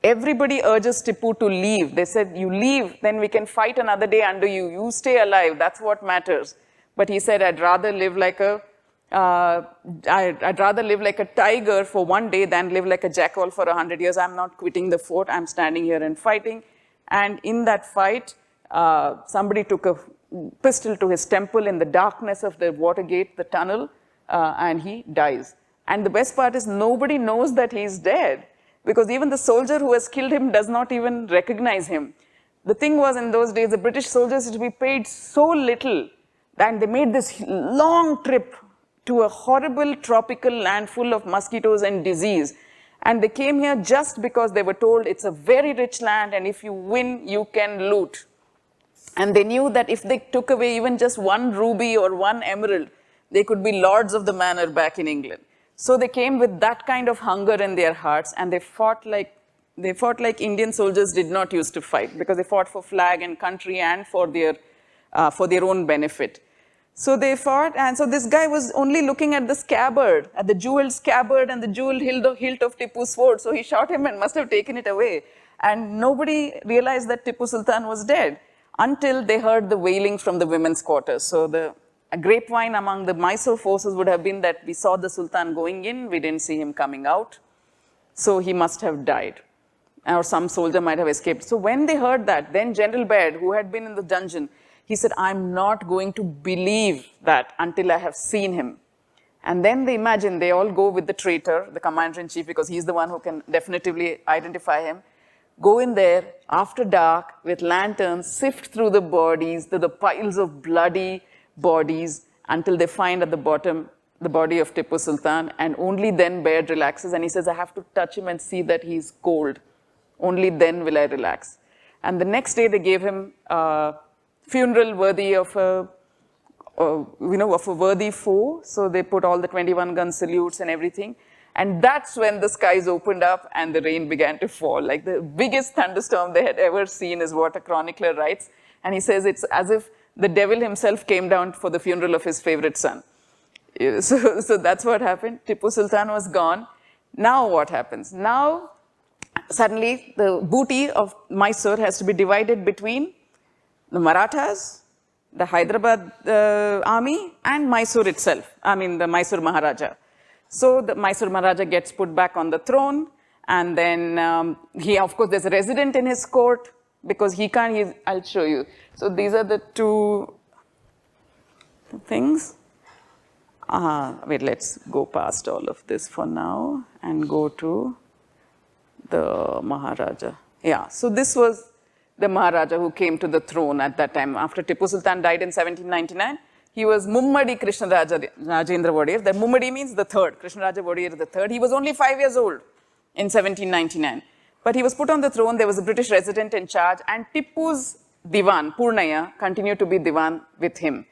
Everybody urges Tipu to leave. They said, you leave, then we can fight another day under you. You stay alive, that's what matters. But he said, I'd rather live like a tiger for 1 day than live like a jackal for 100 years. I'm not quitting the fort, I'm standing here and fighting. And in that fight, somebody took a pistol to his temple in the darkness of the water gate, the tunnel, and he dies. And the best part is nobody knows that he's dead, because even the soldier who has killed him does not even recognize him. The thing was, in those days, the British soldiers used to be paid so little that they made this long trip to a horrible tropical land full of mosquitoes and disease. And they came here just because they were told it's a very rich land, and if you win, you can loot. And they knew that if they took away even just 1 ruby or 1 emerald, they could be lords of the manor back in England. So they came with that kind of hunger in their hearts, and they fought like Indian soldiers did not used to fight, because they fought for flag and country and for their own benefit. So they fought, and so this guy was only looking at the scabbard, at the jeweled scabbard and the jeweled hilt of Tipu's sword. So he shot him and must have taken it away. And nobody realized that Tipu Sultan was dead until they heard the wailing from the women's quarters. So a grapevine among the Mysore forces would have been that we saw the Sultan going in, we didn't see him coming out. So he must have died, or some soldier might have escaped. So when they heard that, then General Baird, who had been in the dungeon, he said, I'm not going to believe that until I have seen him. And then they imagine, they all go with the traitor, the commander-in-chief, because he's the one who can definitively identify him, go in there after dark with lanterns, sift through the bodies, the piles of bloody bodies, until they find at the bottom the body of Tipu Sultan, and only then Baird relaxes, and he says, I have to touch him and see that he's cold. Only then will I relax. And the next day they gave him a funeral worthy of a worthy foe. So they put all the 21-gun salutes and everything. And that's when the skies opened up and the rain began to fall. Like the biggest thunderstorm they had ever seen, is what a chronicler writes. And he says it's as if the devil himself came down for the funeral of his favorite son. So that's what happened. Tipu Sultan was gone. Now what happens? Now, suddenly the booty of Mysore has to be divided between the Marathas, the Hyderabad army, and Mysore itself. I mean, the Mysore Maharaja. So the Mysore Maharaja gets put back on the throne, and then he, of course, there's a resident in his court because he can't, I'll show you. So these are the two things. Wait, let's go past all of this for now and go to the Maharaja. Yeah, so this was the Maharaja who came to the throne at that time. After Tipu Sultan died in 1799, he was Mummadi Krishnaraja Rajendra Wadiyar. The Mummadi means the third, Krishnaraja Wadiyar the third. He was only 5 years old in 1799. But he was put on the throne, there was a British resident in charge, and Tipu's Diwan, Purnaya, continued to be Diwan with him.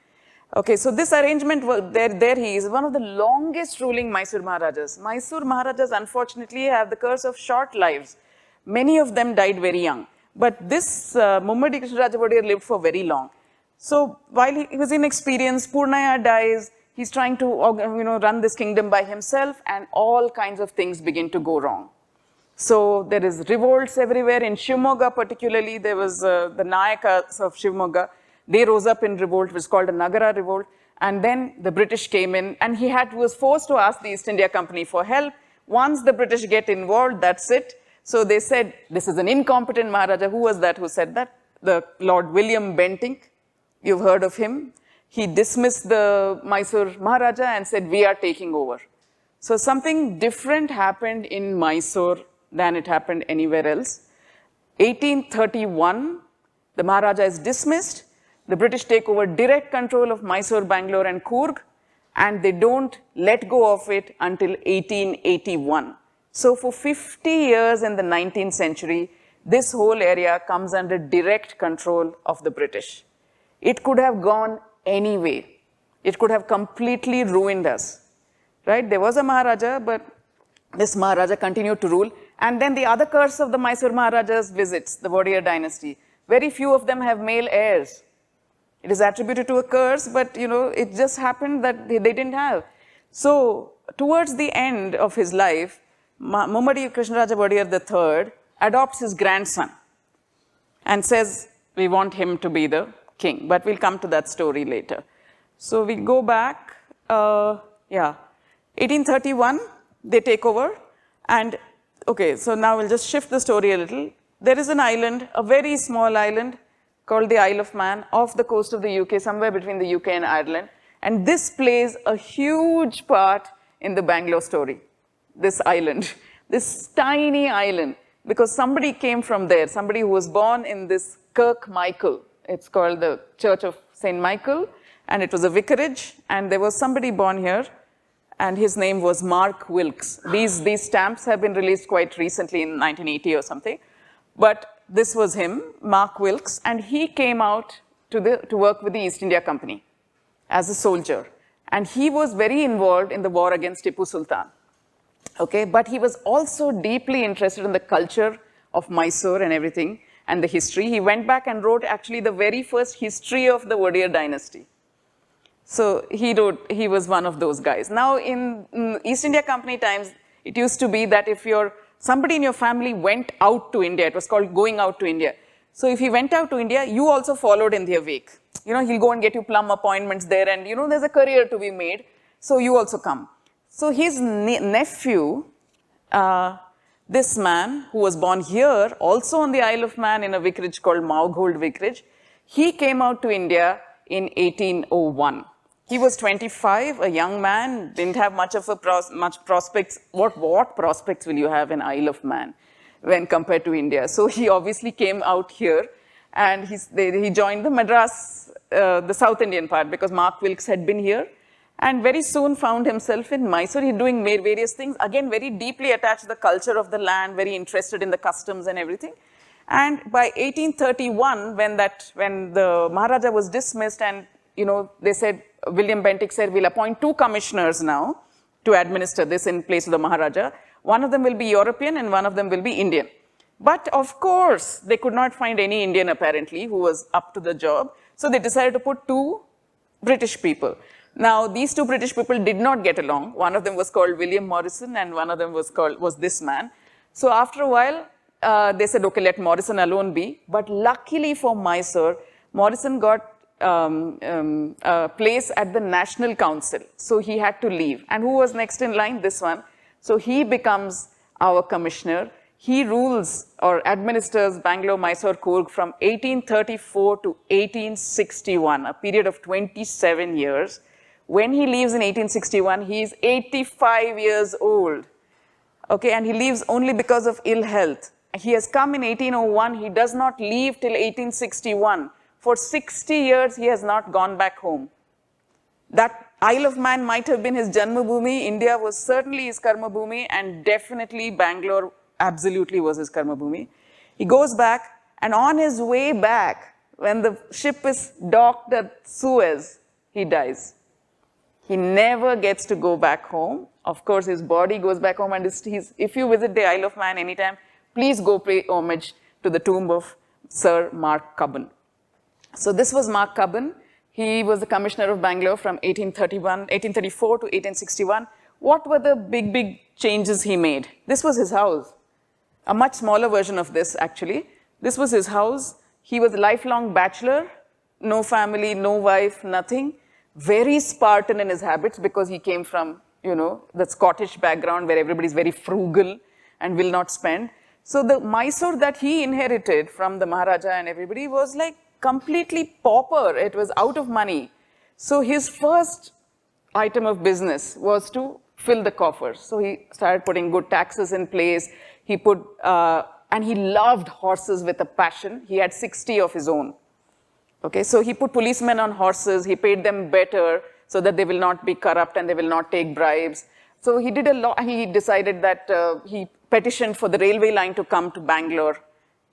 Okay, so this arrangement, there he is, one of the longest ruling Mysore Maharajas. Mysore Maharajas, unfortunately, have the curse of short lives. Many of them died very young. But this Mummadi Krishnaraja Wadiyar lived for very long. So while he was inexperienced, Purnaya dies, he's trying to run this kingdom by himself, and all kinds of things begin to go wrong. So there is revolts everywhere. In Shivamogga particularly, there was the Nayakas of Shivamogga. They rose up in revolt, which was called a Nagara revolt. And then the British came in, and he was forced to ask the East India Company for help. Once the British get involved, that's it. So they said, this is an incompetent Maharaja. Who was that who said that? The Lord William Bentinck. You've heard of him. He dismissed the Mysore Maharaja and said, we are taking over. So something different happened in Mysore than it happened anywhere else. 1831, the Maharaja is dismissed. The British take over direct control of Mysore, Bangalore, and Coorg, and they don't let go of it until 1881. So for 50 years in the 19th century, this whole area comes under direct control of the British. It could have gone any way. It could have completely ruined us, right? There was a Maharaja, but this Maharaja continued to rule. And then the other curse of the Mysore Maharajas visits the Wadiyar dynasty. Very few of them have male heirs. It is attributed to a curse, but it just happened that they didn't have. So towards the end of his life, Mummadi Krishnaraja Wadiyar III adopts his grandson and says, we want him to be the king. But we'll come to that story later. So we go back, 1831, they take over. And okay, so now we'll just shift the story a little. There is an island, a very small island, called the Isle of Man, off the coast of the UK, somewhere between the UK and Ireland. And this plays a huge part in the Bangalore story, this island, this tiny island, because somebody came from there, somebody who was born in this Kirk Michael. It's called the Church of St. Michael, and it was a vicarage, and there was somebody born here, and his name was Mark Wilkes. These stamps have been released quite recently in 1980 or something, but this was him, Mark Wilkes, and he came out to work with the East India Company as a soldier. And he was very involved in the war against Tipu Sultan. Okay, but he was also deeply interested in the culture of Mysore and everything, and the history. He went back and wrote actually the very first history of the Wadiyar dynasty. So he was one of those guys. Now in East India Company times, it used to be that if somebody in your family went out to India, it was called going out to India. So if he went out to India, you also followed in their wake. He'll go and get you plum appointments there, and there's a career to be made, so you also come. So his nephew, this man who was born here, also on the Isle of Man in a vicarage called Maughold Vicarage, he came out to India in 1801. He was 25, a young man, didn't have much prospects. What prospects will you have in Isle of Man when compared to India? So he obviously came out here, and he joined the Madras, the South Indian part, because Mark Wilkes had been here, and very soon found himself in Mysore. He's doing various things, again very deeply attached to the culture of the land, very interested in the customs and everything. And by 1831, when the Maharaja was dismissed, and they said, William Bentinck said, we'll appoint 2 commissioners now to administer this in place of the Maharaja. One of them will be European and one of them will be Indian. But of course, they could not find any Indian apparently who was up to the job. So they decided to put 2 British people. Now, these 2 British people did not get along. One of them was called William Morrison, and one of them was this man. So after a while, they said, okay, let Morrison alone be. But luckily for Mysore, Morrison got a place at the National Council. So he had to leave. And who was next in line? This one. So he becomes our commissioner. He rules or administers Bangalore-Mysore Coorg from 1834 to 1861, a period of 27 years. When he leaves in 1861, he is 85 years old. Okay, and he leaves only because of ill health. He has come in 1801, he does not leave till 1861. For 60 years, he has not gone back home. That Isle of Man might have been his Janma Bhumi, India was certainly his Karma Bhumi, and definitely Bangalore absolutely was his Karma Bhumi. He goes back, and on his way back, when the ship is docked at Suez, he dies. He never gets to go back home. Of course, his body goes back home, and if you visit the Isle of Man anytime, please go pay homage to the tomb of Sir Mark Cubbon. So this was Mark Cubbon. He was the commissioner of Bangalore from 1834 to 1861. What were the big changes he made? This was his house. A much smaller version of this, actually. This was his house. He was a lifelong bachelor, no family, no wife, nothing. Very Spartan in his habits because he came from, the Scottish background where everybody's very frugal and will not spend. So the Mysore that he inherited from the Maharaja and everybody was like completely pauper. It was out of money. So his first item of business was to fill the coffers. So he started putting good taxes in place. He put, and he loved horses with a passion. He had 60 of his own. Okay, so he put policemen on horses. He paid them better so that they will not be corrupt and they will not take bribes. So he did a lot. He decided that he petitioned for the railway line to come to Bangalore.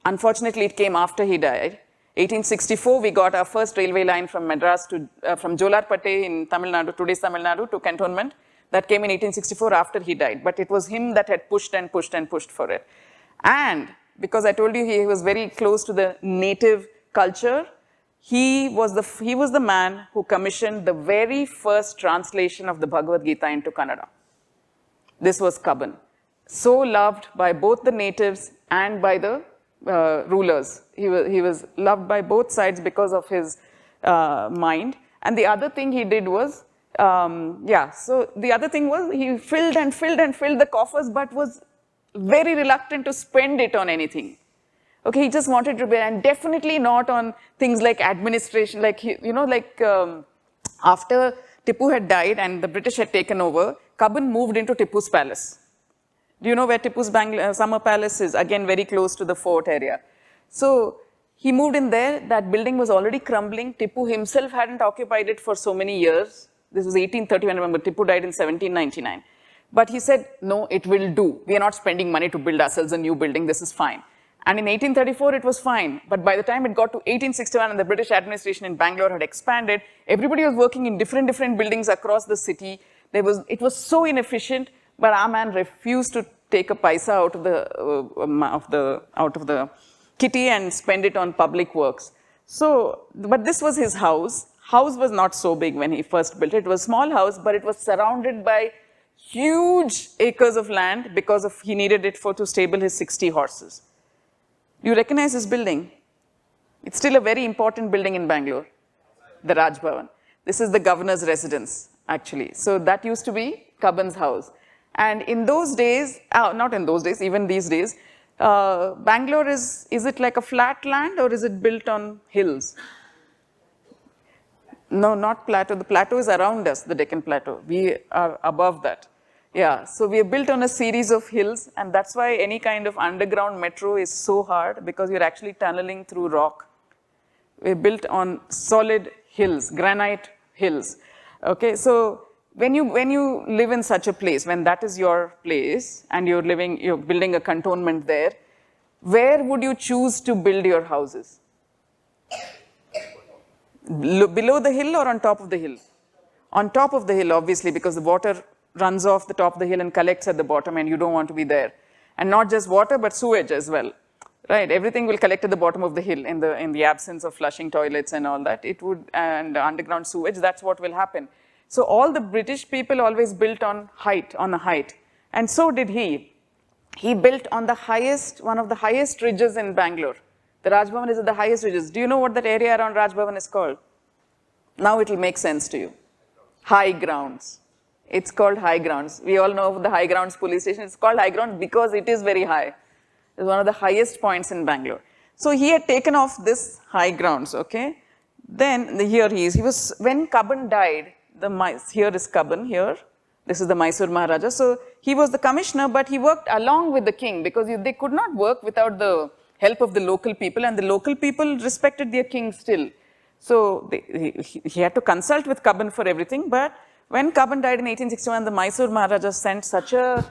Unfortunately, it came after he died. 1864, we got our first railway line from Madras to, from Jolarpate in Tamil Nadu, today's Tamil Nadu, to Cantonment. That came in 1864 after he died. But it was him that had pushed and pushed and pushed for it. And because I told you he was very close to the native culture, he was the man who commissioned the very first translation of the Bhagavad Gita into Kannada. This was Cubbon. So loved by both the natives and by the rulers. He was loved by both sides because of his mind. And the other thing he did was, so the other thing was he filled and filled and filled the coffers, but was very reluctant to spend it on anything. Okay, he just wanted to be, and definitely not on things like administration, like, after Tipu had died and the British had taken over, Cubbon moved into Tipu's palace. Do you know where Tipu's summer palace is? Again, very close to the fort area. So he moved in there. That building was already crumbling. Tipu himself hadn't occupied it for so many years. This was 1831, remember, Tipu died in 1799. But he said, no, it will do. We are not spending money to build ourselves a new building. This is fine. And in 1834, it was fine. But by the time it got to 1861 and the British administration in Bangalore had expanded, everybody was working in different buildings across the city. It was so inefficient, but our man refused to take a paisa out of the kitty and spend it on public works. So, but this was his house. House was not so big when he first built it. It was a small house, but it was surrounded by huge acres of land because he needed it to stable his 60 horses. You recognize this building? It's still a very important building in Bangalore, the Raj Bhavan. This is the governor's residence, actually. So that used to be Cubbon's house. And in those days, not in those days, even these days, Bangalore is it like a flat land or is it built on hills? No, not plateau. The plateau is around us, the Deccan Plateau. We are above that. Yeah, so we are built on a series of hills, and that's why any kind of underground metro is so hard, because you're actually tunneling through rock. We're built on solid hills, granite hills. Okay, so when you live in such a place, when that is your place, and you're building a cantonment there, where would you choose to build your houses? Below the hill or on top of the hill? On top of the hill, obviously, because the water runs off the top of the hill and collects at the bottom, and you don't want to be there. And not just water, but sewage as well, right? Everything will collect at the bottom of the hill in the absence of flushing toilets and all that. It would, and underground sewage, that's what will happen. So all the British people always built on a height. And so did he. He built on the highest, one of the highest ridges in Bangalore. The Raj Bhavan is at the highest ridges. Do you know what that area around Raj Bhavan is called? Now it will make sense to you. High grounds. It's called high grounds. We all know the high grounds police station. It's called high grounds because it is very high. It's one of the highest points in Bangalore. So he had taken off this high grounds, okay? Then here he is. He was, when Cubbon died, here is Cubbon, here. This is the Mysore Maharaja. So he was the commissioner, but he worked along with the king because they could not work without the help of the local people, and the local people respected their king still. So he had to consult with Cubbon for everything, but when Cubbon died in 1861, the Mysore Maharaja sent such a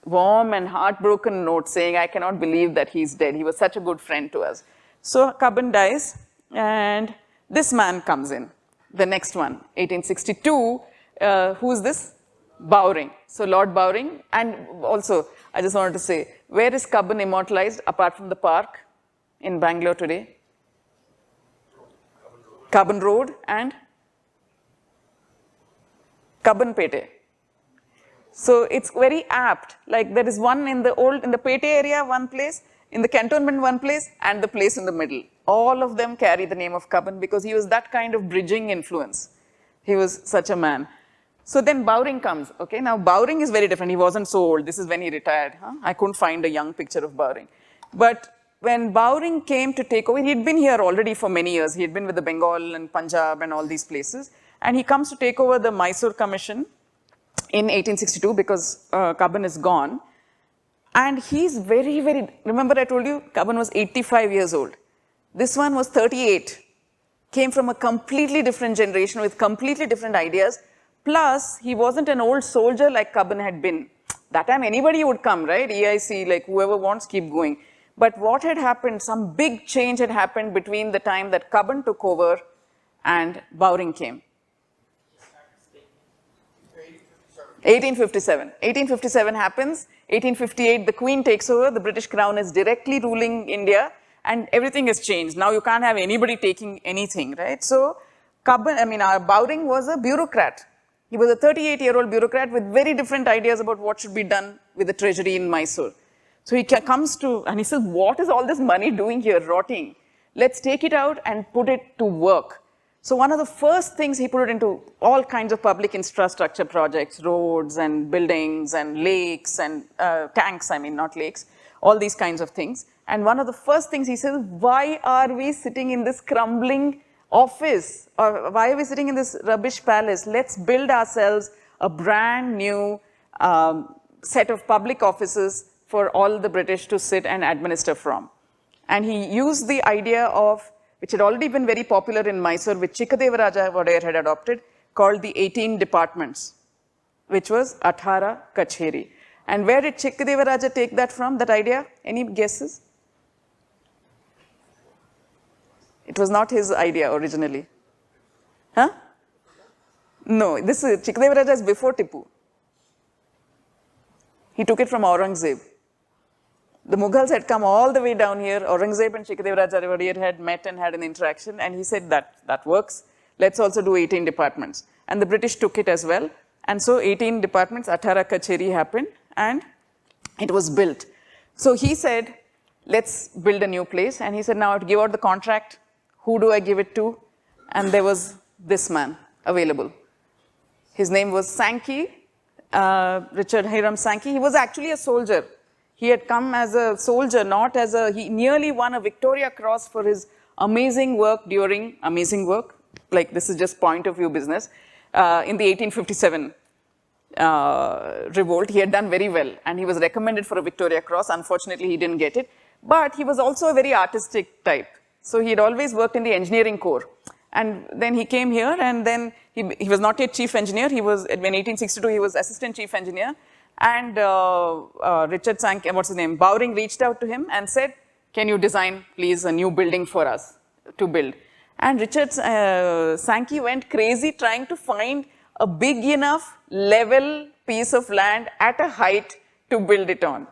warm and heartbroken note saying, I cannot believe that he's dead. He was such a good friend to us. So Cubbon dies, and this man comes in, the next one, 1862. Who's this? Bowring. So Lord Bowring, and also I just wanted to say, where is Cubbon immortalized apart from the park in Bangalore today? Cubbon Road and Cubbon Pete. So it's very apt, like there is one in the Pete area, one place, in the cantonment one place, and the place in the middle. All of them carry the name of Cubbon because he was that kind of bridging influence. He was such a man. So then Bowring comes, okay? Now Bowring is very different. He wasn't so old. This is when he retired. I couldn't find a young picture of Bowring. But when Bowring came to take over, he'd been here already for many years. He had been with the Bengal and Punjab and all these places. And he comes to take over the Mysore Commission in 1862 because Cubbon is gone. And he's very, remember I told you, Cubbon was 85 years old. This one was 38. Came from a completely different generation with completely different ideas. Plus, he wasn't an old soldier like Cubbon had been. That time anybody would come, right? EIC, like whoever wants, keep going. But what had happened, some big change had happened between the time that Cubbon took over and Bowring came. 1857. 1857 happens. 1858, the Queen takes over. The British Crown is directly ruling India, and everything has changed. Now you can't have anybody taking anything, right? So Bowring was a bureaucrat. He was a 38-year-old bureaucrat with very different ideas about what should be done with the treasury in Mysore. So he comes to, and he says, what is all this money doing here, rotting? Let's take it out and put it to work. So one of the first things he put it into all kinds of public infrastructure projects, roads and buildings and lakes and tanks, not lakes, all these kinds of things. And one of the first things he says, why are we sitting in this crumbling office, or why are we sitting in this rubbish palace? Let's build ourselves a brand new set of public offices for all the British to sit and administer from. And he used the idea of, which had already been very popular in Mysore, which Chikkadevaraja Wadayar had adopted, called the 18 departments, which was 18 Kacheri. And where did Chikkadevaraja take that from, that idea? Any guesses? It was not his idea originally. Huh? No, this is, Chikkadevaraja is before Tipu. He took it from Aurangzeb. The Mughals had come all the way down here. Aurangzeb and Chikkadevaraja Wadayar had met and had an interaction, and he said that works. Let's also do 18 departments. And the British took it as well. And so 18 departments, 18 Kacheri happened, and it was built. So he said, let's build a new place. And he said, now I have to give out the contract. Who do I give it to? And there was this man available. His name was Sankey, Richard Sankey. He was actually a soldier. He had come as a soldier, not as he nearly won a Victoria Cross for his amazing work, like this is just point of view business, in the 1857 revolt. He had done very well, and he was recommended for a Victoria Cross. Unfortunately, he didn't get it. But he was also a very artistic type. So he had always worked in the engineering corps. And then he came here, and then he was not yet chief engineer. He was, in 1862, he was assistant chief engineer. And Richard Sankey, what's his name, Bowring reached out to him and said, can you design, please, a new building for us to build? And Richard Sankey went crazy trying to find a big enough level piece of land at a height to build it on.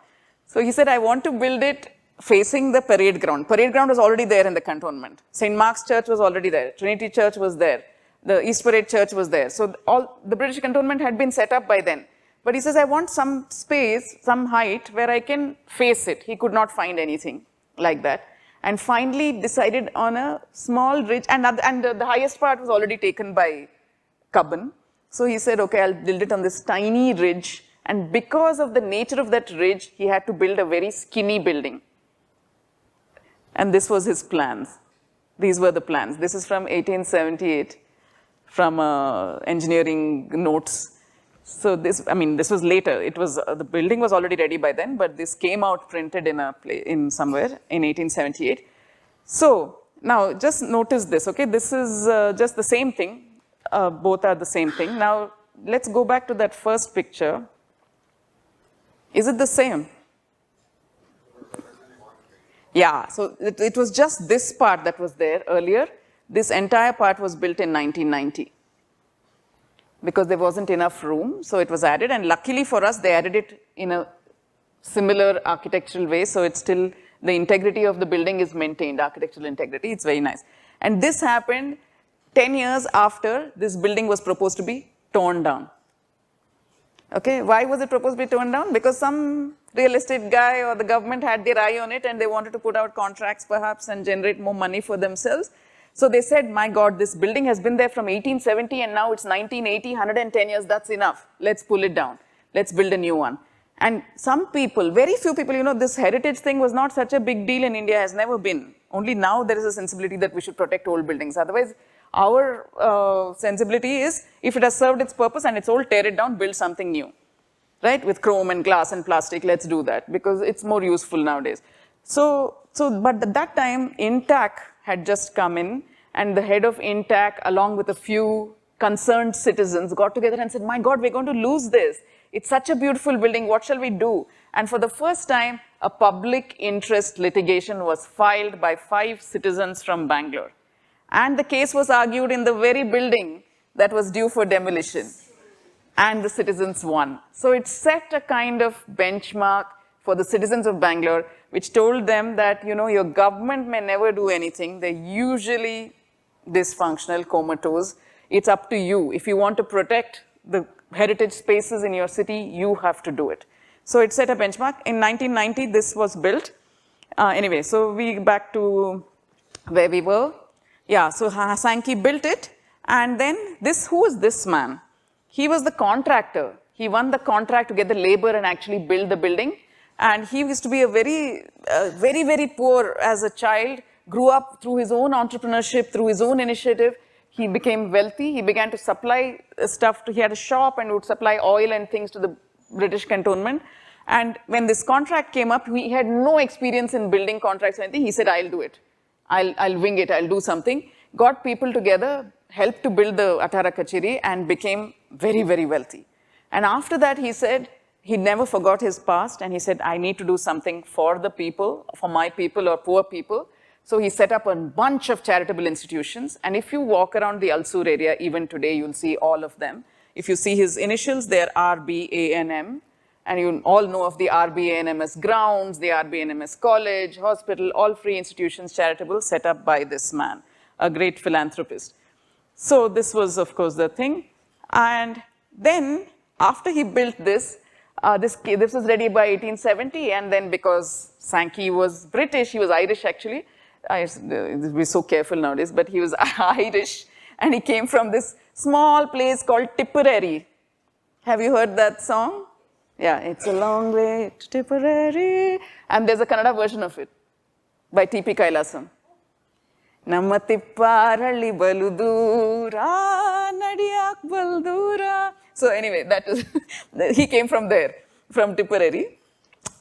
So he said, I want to build it facing the parade ground. Parade ground was already there in the cantonment. St. Mark's Church was already there. Trinity Church was there. The East Parade Church was there. So all the British cantonment had been set up by then. But he says, I want some space, some height where I can face it. He could not find anything like that. And finally decided on a small ridge, and the highest part was already taken by Cubbon. So he said, okay, I'll build it on this tiny ridge. And because of the nature of that ridge, he had to build a very skinny building. And this was his plans. These were the plans. This is from 1878, from engineering notes. So this, I mean, this was later. It was, the building was already ready by then, but this came out printed in somewhere in 1878. So now just notice this, okay? This is just the same thing. Both are the same thing. Now let's go back to that first picture. Is it the same? Yeah, so it was just this part that was there earlier. This entire part was built in 1990 because there wasn't enough room, so it was added. And luckily for us, they added it in a similar architectural way, so it's still, the integrity of the building is maintained, architectural integrity. It's very nice. And this happened 10 years after this building was proposed to be torn down. Okay, why was it proposed to be torn down? Because some real estate guy or the government had their eye on it and they wanted to put out contracts perhaps and generate more money for themselves. So they said, my God, this building has been there from 1870 and now it's 1980, 110 years, that's enough. Let's pull it down. Let's build a new one. And some people, very few people, you know, this heritage thing was not such a big deal in India, has never been. Only now there is a sensibility that we should protect old buildings. Otherwise, our sensibility is, if it has served its purpose and it's old, tear it down, build something new, right? With chrome and glass and plastic, let's do that because it's more useful nowadays. But at that time, INTAC had just come in and the head of INTAC, along with a few concerned citizens, got together and said, my God, we're going to lose this. It's such a beautiful building, what shall we do? And for the first time, a public interest litigation was filed by 5 citizens from Bangalore. And the case was argued in the very building that was due for demolition. And the citizens won. So it set a kind of benchmark for the citizens of Bangalore, which told them that, you know, your government may never do anything. They're usually dysfunctional, comatose. It's up to you. If you want to protect the heritage spaces in your city, you have to do it. So it set a benchmark. In 1990, this was built. Anyway, so we back to where we were. Yeah, so Sankey built it, and then this, who is this man? He was the contractor. He won the contract to get the labor and actually build the building. And he used to be a very, very poor as a child, grew up through his own entrepreneurship, through his own initiative. He became wealthy. He began to supply stuff. He had a shop and would supply oil and things to the British cantonment. And when this contract came up, he had no experience in building contracts or anything. He said, I'll do it. I'll wing it, I'll do something. Got people together, helped to build the Atara Kacheri and became very, very wealthy. And after that, he said, he never forgot his past and he said, I need to do something for the people, for my people or poor people. So he set up a bunch of charitable institutions. And if you walk around the Alsur area, even today, you'll see all of them. If you see his initials, they're RBANM. And you all know of the RBANMS grounds, the RBANMS college, hospital, all free institutions, charitable, set up by this man, a great philanthropist. So this was, of course, the thing. And then after he built this, this was ready by 1870. And then because Sankey was British, he was Irish actually. We're so careful nowadays, but he was Irish. And he came from this small place called Tipperary. Have you heard that song? Yeah, it's a long way to Tipperary. And there's a Kannada version of it by T.P. Kailasam. Namma tipparalli balu dura, nadiyak baldura. So anyway, that is, he came from there, from Tipperary.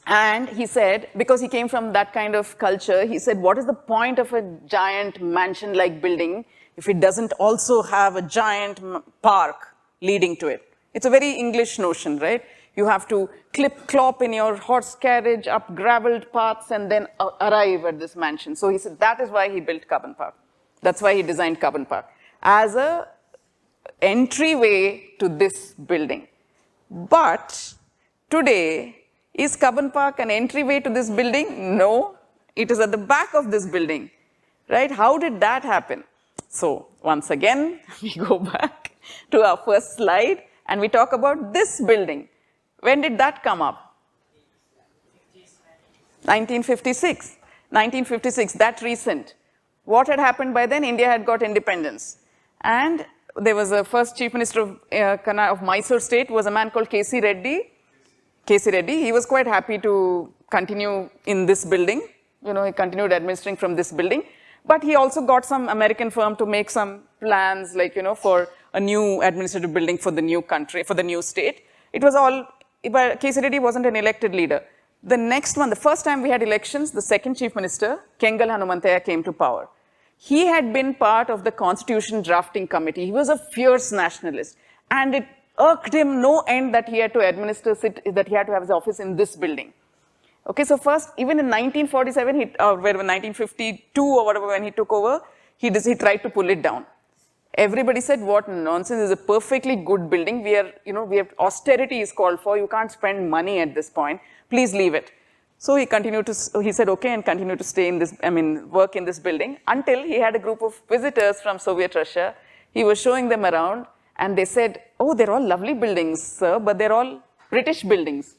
And he said, because he came from that kind of culture, he said, what is the point of a giant mansion-like building if it doesn't also have a giant park leading to it? It's a very English notion, right? You have to clop in your horse carriage up graveled paths and then arrive at this mansion. So he said that is why he built Cubbon Park. That's why he designed Cubbon Park as a entryway to this building. But today, is Cubbon Park an entryway to this building? No, it is at the back of this building, right? How did that happen? So once again, we go back to our first slide and we talk about this building. When did that come up? 1956. 1956, that recent. What had happened by then? India had got independence. And there was a first chief minister of Mysore state was a man called K.C. Reddy. K.C. Reddy, he was quite happy to continue in this building. he continued administering from this building. But he also got some American firm to make some plans, like, for a new administrative building for the new country, for the new state. It was all, but K.C. Reddy wasn't an elected leader. The next one, the first time we had elections, the second chief minister, Kengal Hanumanthaya, came to power. He had been part of the constitution drafting committee. He was a fierce nationalist. And it irked him no end that he had to administer, that he had to have his office in this building. Okay, so first, even in 1947, or 1952 or whatever, when he took over, he tried to pull it down. Everybody said, what nonsense, this is a perfectly good building. We have austerity is called for. You can't spend money at this point. Please leave it. So he said, okay, and continued to stay in this, work in this building until he had a group of visitors from Soviet Russia. He was showing them around and they said, oh, they're all lovely buildings, sir, but they're all British buildings.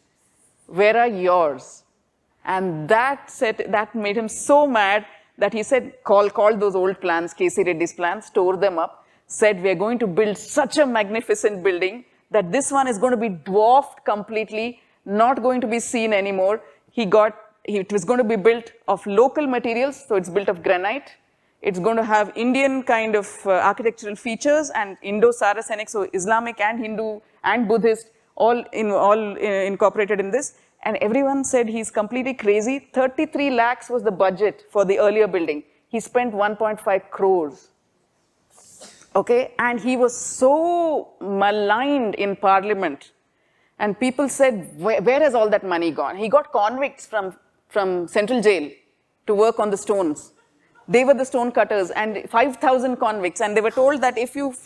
Where are yours? And that made him so mad that he said, called those old plans, K.C. Reddy's plans, tore them up, said, we're going to build such a magnificent building that this one is going to be dwarfed completely, not going to be seen anymore. It was going to be built of local materials, so it's built of granite. It's going to have Indian kind of architectural features and Indo-Saracenic, so Islamic and Hindu and Buddhist, all incorporated in this. And everyone said he's completely crazy. 33 lakhs was the budget for the earlier building. He spent 1.5 crores. Okay, and he was so maligned in parliament. And people said, where has all that money gone? He got convicts from central jail to work on the stones. They were the stone cutters, and 5,000 convicts. And they were told that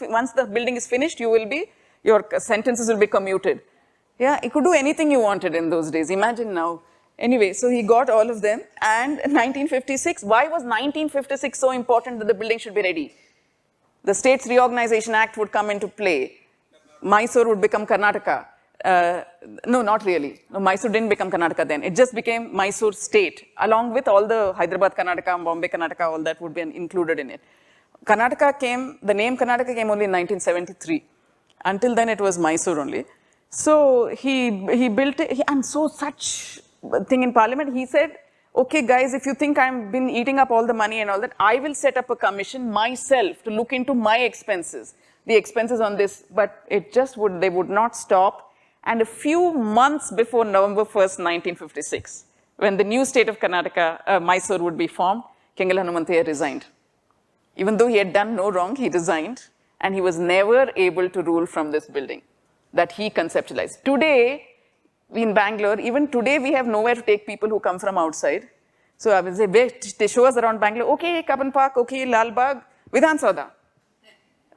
once the building is finished, your sentences will be commuted. Yeah, he could do anything you wanted in those days. Imagine now. Anyway, so he got all of them. And 1956, why was 1956 so important that the building should be ready? The States Reorganization Act would come into play. Mysore would become Karnataka. No, not really. No, Mysore didn't become Karnataka then. It just became Mysore state, along with all the Hyderabad Karnataka, Bombay Karnataka, all that would be included in it. The name Karnataka came only in 1973. Until then, it was Mysore only. So he built it, and so such thing in parliament, he said, okay guys, if you think I've been eating up all the money and all that, I will set up a commission myself to look into my expenses, the expenses on this, but they would not stop. And a few months before November 1st, 1956, when the new state of Karnataka, Mysore would be formed, Kengal Hanumanthaya resigned. Even though he had done no wrong, he resigned, and he was never able to rule from this building that he conceptualized. Today, in Bangalore, even today, we have nowhere to take people who come from outside. So I will say, they show us around Bangalore, okay, Cubbon Park, okay, Lal Bagh, Vidhan Sabha.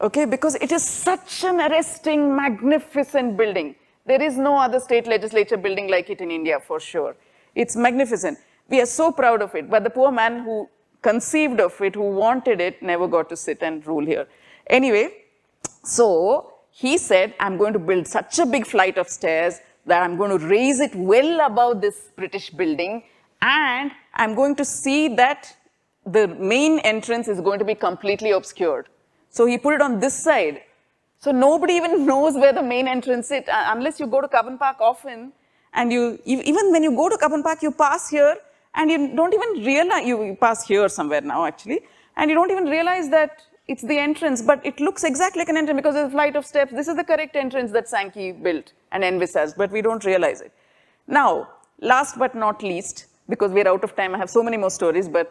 Okay, because it is such an arresting, magnificent building. There is no other state legislature building like it in India, for sure. It's magnificent. We are so proud of it, but the poor man who conceived of it, who wanted it, never got to sit and rule here. Anyway, so he said, I'm going to build such a big flight of stairs that I'm going to raise it well above this British building, and I'm going to see that the main entrance is going to be completely obscured. So he put it on this side. So nobody even knows where the main entrance is, unless you go to Cubbon Park often, and even when you go to Cubbon Park, you pass here, and you don't even realize, you pass here somewhere now actually, and you don't even realize that it's the entrance, but it looks exactly like an entrance because there's a flight of steps. This is the correct entrance that Sankey built and envisaged, but we don't realize it. Now, last but not least, because we're out of time, I have so many more stories, but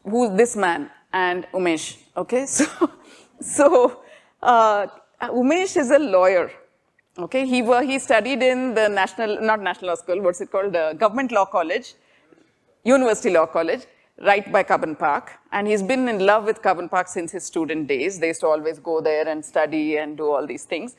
who's this man and Umesh, okay? So Umesh is a lawyer, okay? He studied in the not National Law School, what's it called? Government Law College, University Law College, right by Cubbon Park, and he's been in love with Cubbon Park since his student days. They used to always go there and study and do all these things.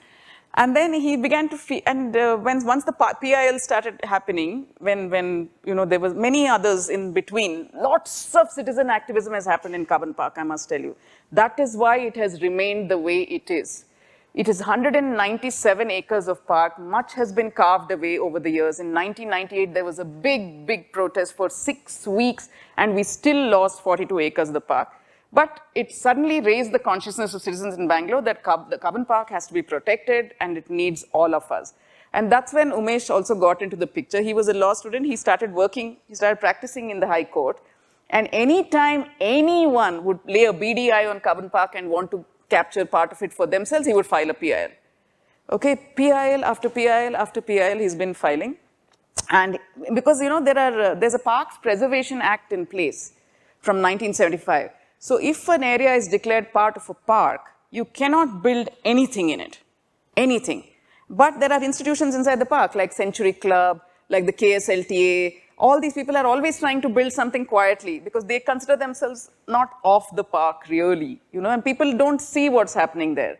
And then he began to feel, and once the PIL started happening, when there was many others in between, lots of citizen activism has happened in Cubbon Park, I must tell you. That is why it has remained the way it is. It is 197 acres of park. Much has been carved away over the years. In 1998, there was a big, big protest for 6 weeks, and we still lost 42 acres of the park. But it suddenly raised the consciousness of citizens in Bangalore that the Cubbon Park has to be protected, and it needs all of us. And that's when Umesh also got into the picture. He was a law student. He started practicing in the High Court. And anytime anyone would lay a BDI on Cubbon Park and want to capture part of it for themselves, he would file a PIL. Okay, PIL after PIL after PIL he's been filing. And because, there's a Parks Preservation Act in place from 1975. So if an area is declared part of a park, you cannot build anything in it, anything. But there are institutions inside the park, like Century Club, like the KSLTA. All these people are always trying to build something quietly because they consider themselves not off the park, really, and people don't see what's happening there.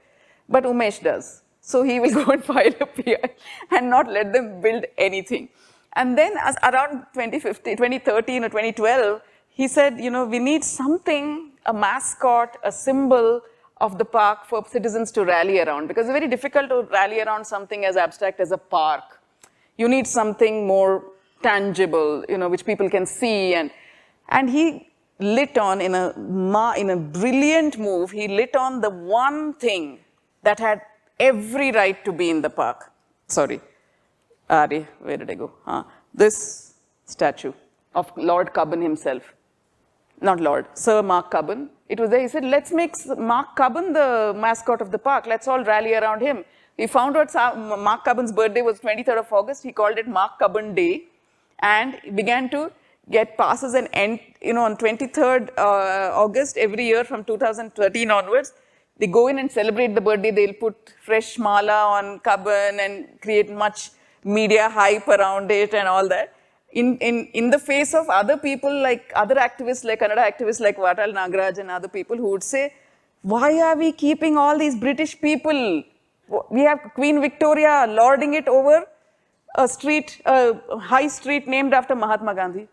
But Umesh does. So he will go and file a PI and not let them build anything. And then around 2013 or 2012, he said, we need something, a mascot, a symbol of the park for citizens to rally around, because it's very difficult to rally around something as abstract as a park. You need something more tangible, which people can see. And he lit on, in a brilliant move, he lit on the one thing that had every right to be in the park. Sorry, Ari, where did I go? This statue of Lord Cubbon himself. Not Lord, Sir Mark Cubbon. It was there. He said, let's make Mark Cubbon the mascot of the park. Let's all rally around him. He found out Mark Cubbon's birthday was 23rd of August. He called it Mark Cubbon Day and began to get passes and end, on 23rd August every year from 2013 onwards. They go in and celebrate the birthday. They'll put fresh mala on Cubbon and create much media hype around it and all that. In the face of other people, like other activists, like Kannada activists like Vatal Nagaraj and other people who would say, why are we keeping all these British people? We have Queen Victoria lording it over a street, a high street named after Mahatma Gandhi.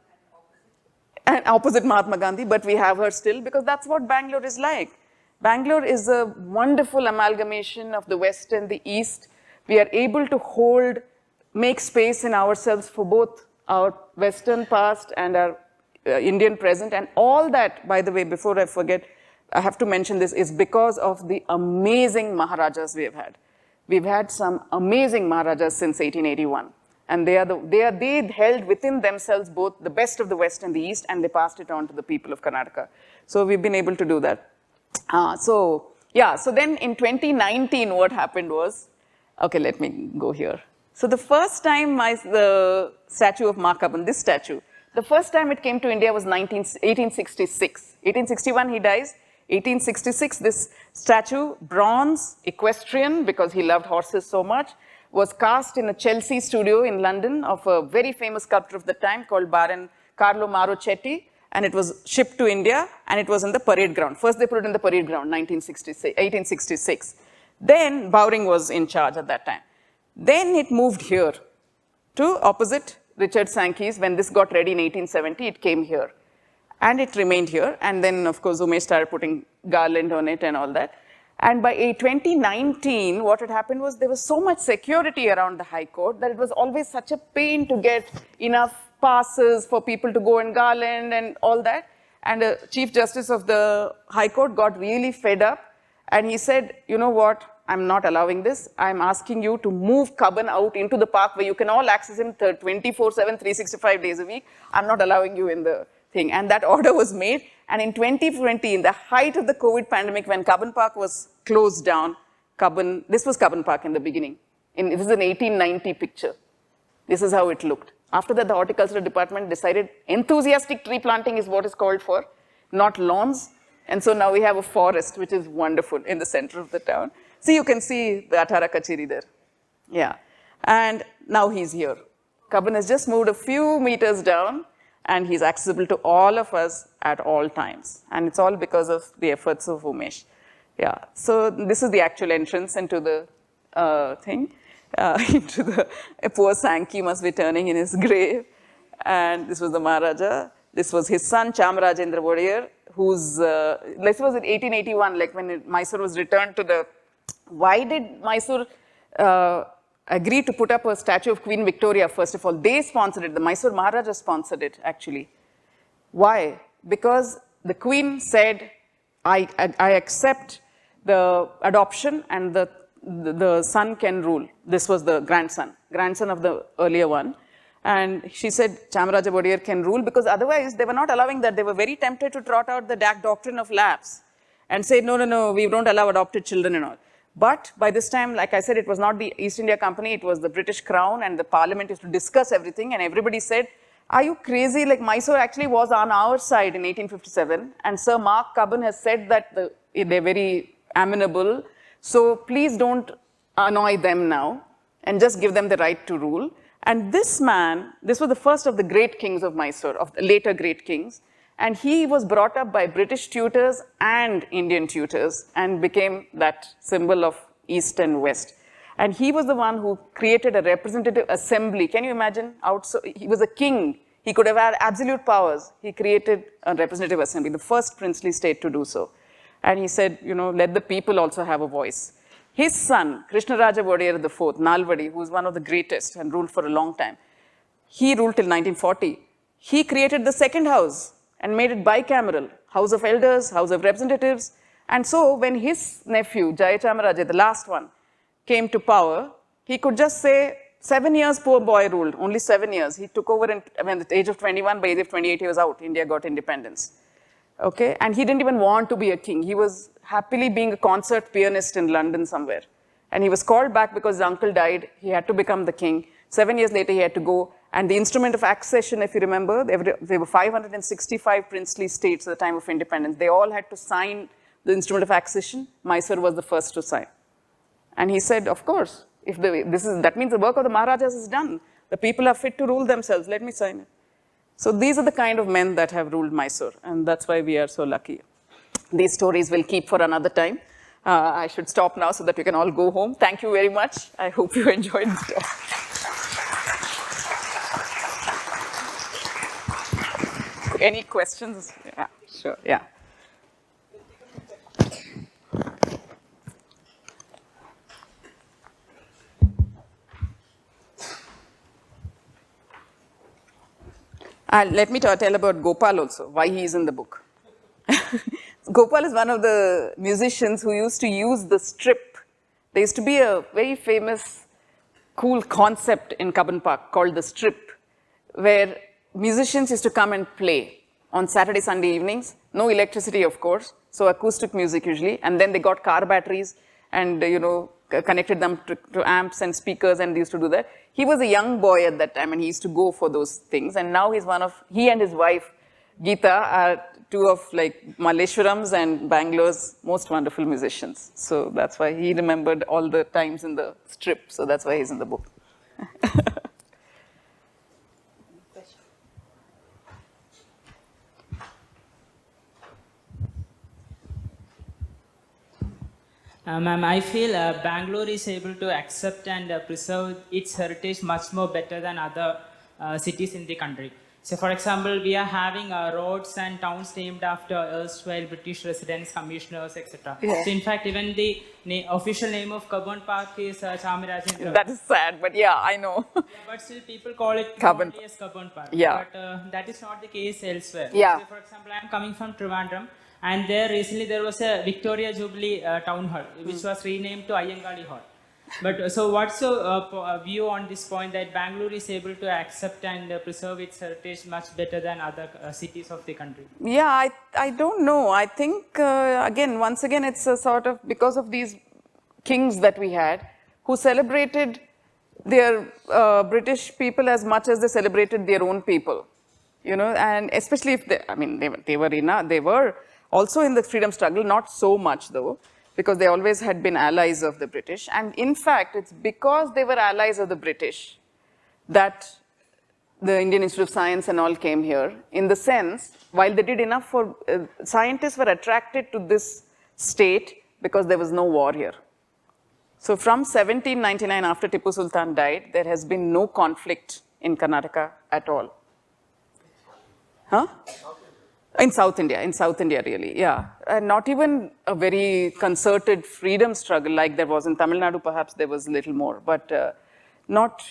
And opposite Mahatma Gandhi, but we have her still because that's what Bangalore is like. Bangalore is a wonderful amalgamation of the West and the East. We are able to make space in ourselves for both our Western past and our Indian present. And all that, by the way, before I forget, I have to mention this, is because of the amazing Maharajas we have had. We've had some amazing Maharajas since 1881. And they held within themselves both the best of the West and the East, and they passed it on to the people of Karnataka. So we've been able to do that. So then in 2019, what happened was, okay, let me go here. So the first time the statue of Mark Cubbon, this statue, the first time it came to India was 1866. 1861 he dies. 1866, this statue, bronze, equestrian, because he loved horses so much, was cast in a Chelsea studio in London of a very famous sculptor of the time called Baron Carlo Marochetti, and it was shipped to India, and it was in the parade ground. First they put it in the parade ground, 1866. Then Bowring was in charge at that time. Then it moved here to opposite Richard Sankey's. When this got ready in 1870, it came here. And it remained here. And then, of course, Umesh started putting garland on it and all that. And by 2019, what had happened was there was so much security around the High Court that it was always such a pain to get enough passes for people to go and garland and all that. And the Chief Justice of the High Court got really fed up. And he said, you know what? I'm not allowing this. I'm asking you to move Cubbon out into the park where you can all access him 24/7, 365 days a week. I'm not allowing you in the thing. And that order was made. And in 2020, in the height of the COVID pandemic, when Cubbon Park was closed down, this was Cubbon Park in the beginning. This is an 1890 picture. This is how it looked. After that, the horticultural department decided enthusiastic tree planting is what is called for, not lawns. And so now we have a forest, which is wonderful in the center of the town. So you can see the Athara Kacheri there. Yeah. And now he's here. Cubbon has just moved a few meters down, and he's accessible to all of us at all times. And it's all because of the efforts of Umesh. Yeah. So this is the actual entrance into the thing. Poor Sankey must be turning in his grave. And this was the Maharaja. This was his son, Chamarajendra Wadiyar, who's, this was in 1881, like when Mysore was returned to the. Why did Mysore agree to put up a statue of Queen Victoria, first of all? They sponsored it. The Mysore Maharaja sponsored it, actually. Why? Because the Queen said, I accept the adoption and the the son can rule. This was the grandson of the earlier one. And she said Chamaraja Wadiyar can rule because otherwise they were not allowing that. They were very tempted to trot out the doctrine of lapse and say, no, we don't allow adopted children and all. But by this time, like I said, it was not the East India Company, it was the British Crown, and the Parliament used to discuss everything, and everybody said, are you crazy? Like Mysore actually was on our side in 1857, and Sir Mark Cubbon has said that they're very amenable, so please don't annoy them now, and just give them the right to rule. And this man, this was the first of the great kings of Mysore, of the later great kings, and he was brought up by British tutors and Indian tutors and became that symbol of East and West. And he was the one who created a representative assembly. Can you imagine? He was a king. He could have had absolute powers. He created a representative assembly, the first princely state to do so. And he said, let the people also have a voice. His son, Krishnaraja Wadiyar IV, Nalvadi, who was one of the greatest and ruled for a long time, he ruled till 1940. He created the second house and made it bicameral, House of Elders, House of Representatives. And so when his nephew, Jayachamaraja, the last one, came to power, he could just say, 7 years poor boy ruled, only 7 years. He took over at the age of 21, by the age of 28 he was out, India got independence. Okay, and he didn't even want to be a king. He was happily being a concert pianist in London somewhere. And he was called back because his uncle died, he had to become the king. 7 years later he had to go. And the instrument of accession, if you remember, there were 565 princely states at the time of independence. They all had to sign the instrument of accession. Mysore was the first to sign. And he said, of course, if that means the work of the Maharajas is done. The people are fit to rule themselves. Let me sign it. So these are the kind of men that have ruled Mysore. And that's why we are so lucky. These stories will keep for another time. I should stop now so that we can all go home. Thank you very much. I hope you enjoyed this talk. Any questions? Yeah, sure, yeah. Let me tell about Gopal also, why he is in the book. Gopal is one of the musicians who used to use the strip. There used to be a very famous, cool concept in Cubbon Park called the strip, where musicians used to come and play on Saturday, Sunday evenings. No electricity, of course, so acoustic music usually. And then they got car batteries and, connected them to amps and speakers, and they used to do that. He was a young boy at that time and he used to go for those things. And now he and his wife, Geeta, are two of Malleshwaram's and Bangalore's most wonderful musicians. So that's why he remembered all the times in the strip. So that's why he's in the book. Ma'am, I feel Bangalore is able to accept and preserve its heritage much more better than other cities in the country. So, for example, we are having roads and towns named after erstwhile British residents, commissioners, etc. Yeah. So, in fact, even the official name of Cubbon Park is Chamarajendra. That is sad, but yeah, I know. Yeah, but still people call it Cubbon as Cubbon Park. Yeah. But that is not the case elsewhere. Yeah. So, for example, I am coming from Trivandrum. And recently there was a Victoria Jubilee town hall, which was renamed to Ayangali Hall. But so what's your view on this point that Bangalore is able to accept and preserve its heritage much better than other cities of the country? Yeah, I don't know. I think, once again, it's a sort of, because of these kings that we had, who celebrated their British people as much as they celebrated their own people. And especially if they were also in the freedom struggle, not so much though, because they always had been allies of the British. And in fact, it's because they were allies of the British that the Indian Institute of Science and all came here. In the sense, while they did enough for, scientists were attracted to this state because there was no war here. So from 1799, after Tipu Sultan died, there has been no conflict in Karnataka at all. Huh? In South India really, yeah. And not even a very concerted freedom struggle like there was in Tamil Nadu, perhaps there was a little more, but not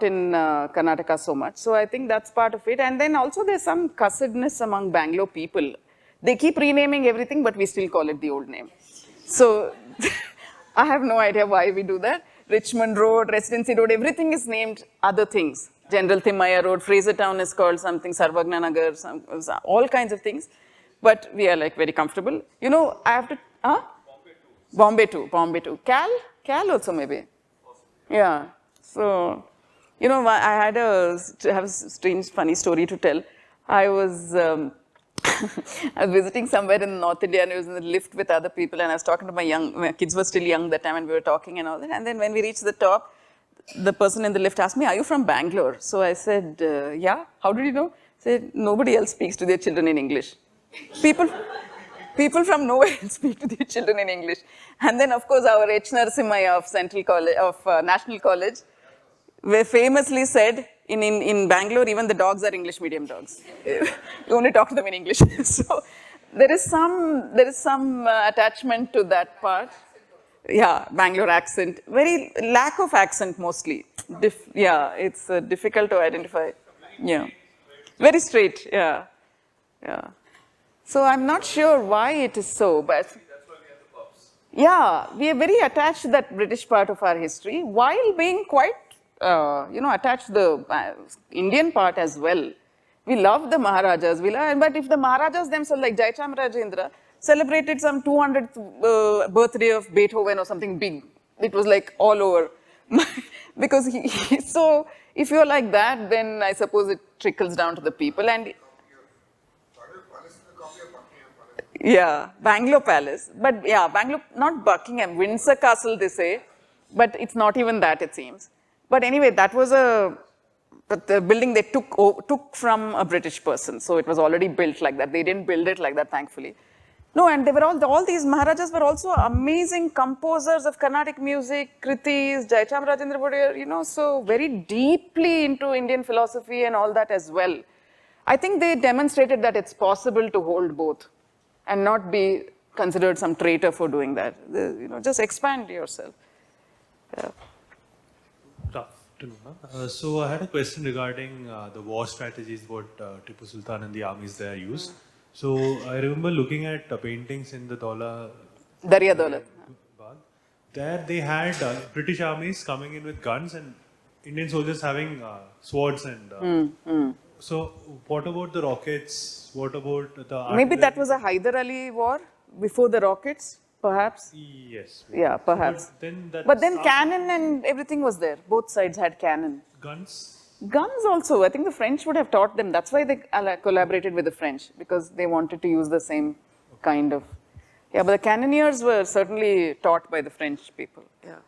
in Karnataka so much. So I think that's part of it. And then also there's some cussedness among Bangalore people. They keep renaming everything, but we still call it the old name. So I have no idea why we do that. Richmond Road, Residency Road, everything is named other things. General Thimmaya Road, Fraser Town is called something, Sarvagna Nagar, all kinds of things. But we are like very comfortable. You know, I have to, Bombay too. Cal also maybe. Yeah, so, you know, I have a strange, funny story to tell. I was visiting somewhere in North India and I was in the lift with other people and I was talking to my kids were still young that time and we were talking and all that. And then when we reached the top, the person in the lift asked me, are you from Bangalore? So I said, yeah, how did you know? I said, nobody else speaks to their children in English. People from nowhere speak to their children in English. And then of course our H. Narasimhaya of National College, famously said, in Bangalore, even the dogs are English medium dogs. You only talk to them in English. So there is some attachment to that part. Yeah, Bangalore accent. Very lack of accent mostly. Yeah, it's difficult to identify. Yeah, very straight. Yeah, yeah. So I'm not sure why it is so, but yeah, we are very attached to that British part of our history, while being quite attached to the Indian part as well. We love the Maharajas, but if the Maharajas themselves, like Jayachamrajendra, celebrated some 200th birthday of Beethoven or something big, it was like all over. Because so if you're like that, then I suppose it trickles down to the people. And yeah, Bangalore Palace. But yeah, Bangalore, not Buckingham, Windsor Castle they say, but it's not even that it seems. But anyway, that was the building they took from a British person. So it was already built like that. They didn't build it like that, thankfully. No, and they were all these Maharajas were also amazing composers of Carnatic music, Kritis, Jayachamrajendra Wadiyar, you know, so very deeply into Indian philosophy and all that as well. I think they demonstrated that it's possible to hold both and not be considered some traitor for doing that. You know, just expand yourself. Yeah. So I had a question regarding the war strategies what Tipu Sultan and the armies there used. So I remember looking at paintings in the Darya Daulat. There they had British armies coming in with guns and Indian soldiers having swords and so what about the rockets? What about the artillery? Maybe that was a Hyder Ali war before the rockets, perhaps. Yes. Yeah, perhaps. But then cannon and everything was there. Both sides had cannon. Guns? Guns also. I think the French would have taught them. That's why they collaborated with the French, because they wanted to use the same kind of. Yeah, but the cannoneers were certainly taught by the French people. Yeah.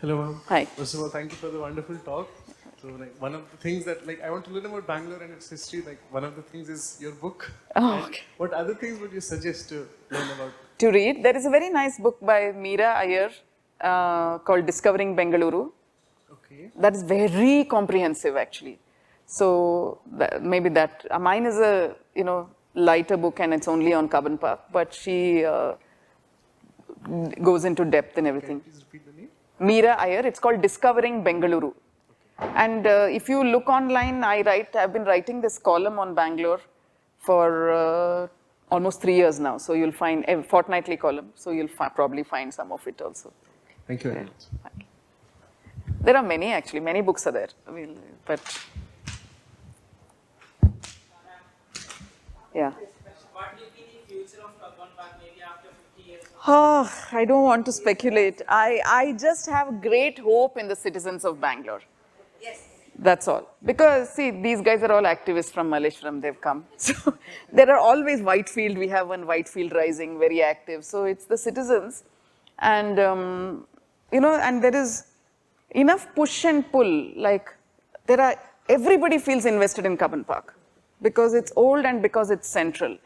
Hello, ma'am. Hi. First of all, thank you for the wonderful talk. So, like, one of the things that, like, I want to learn about Bangalore and its history. Like, one of the things is your book. Oh, okay. What other things would you suggest to learn about? To read, there is a very nice book by Meade Iyer called Discovering Bengaluru. Okay. That is very comprehensive, actually. So maybe that mine is a lighter book and it's only on Cubbon Park, but she goes into depth and everything. Can you please repeat the name? Meade Iyer. It's called Discovering Bengaluru. Okay. And if you look online, I've been writing this column on Bangalore for almost 3 years now. So you'll find a fortnightly column. So you'll probably find some of it also. Thank you very much. There are many actually. Many books are there. But yeah. What will be the future of Cubbon Park maybe after 50 years? Oh, I don't want to speculate. I just have great hope in the citizens of Bangalore. Yes. That's all. Because, see, these guys are all activists from Malleshwaram, they've come. So, there are always Whitefield, we have one Whitefield Rising, very active. So, it's the citizens. And, and there is enough push and pull, like, everybody feels invested in Cubbon Park. Because it's old and because it's central.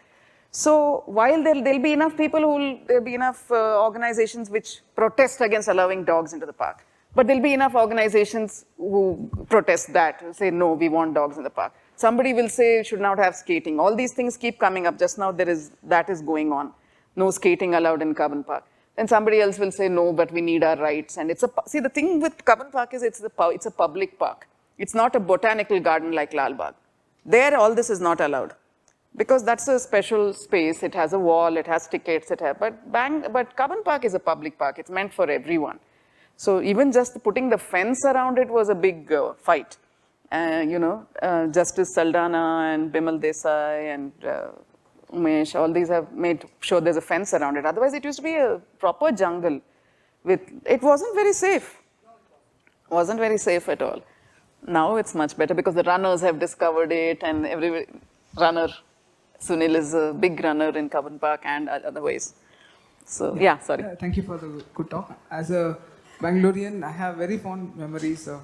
So, while there'll be enough people there'll be enough organizations which protest against allowing dogs into the park. But there'll be enough organizations who protest that, say, no, we want dogs in the park. Somebody will say, should not have skating. All these things keep coming up. Just now, that is going on. No skating allowed in Cubbon Park. Then somebody else will say, no, but we need our rights. And see, the thing with Cubbon Park is it's a public park. It's not a botanical garden like Lal Bagh. There, all this is not allowed. because that's a special space. It has a wall, it has tickets, but Cubbon Park is a public park. It's meant for everyone. So even just putting the fence around it was a big fight. Justice Saldana and Bimal Desai and Umesh, all these have made sure there's a fence around it. Otherwise, it used to be a proper jungle. It wasn't very safe. Wasn't very safe at all. Now it's much better because the runners have discovered it, and every runner, Sunil is a big runner in Cubbon Park and other ways. So yeah, sorry. Thank you for the good talk. As a Bangalorean, I have very fond memories of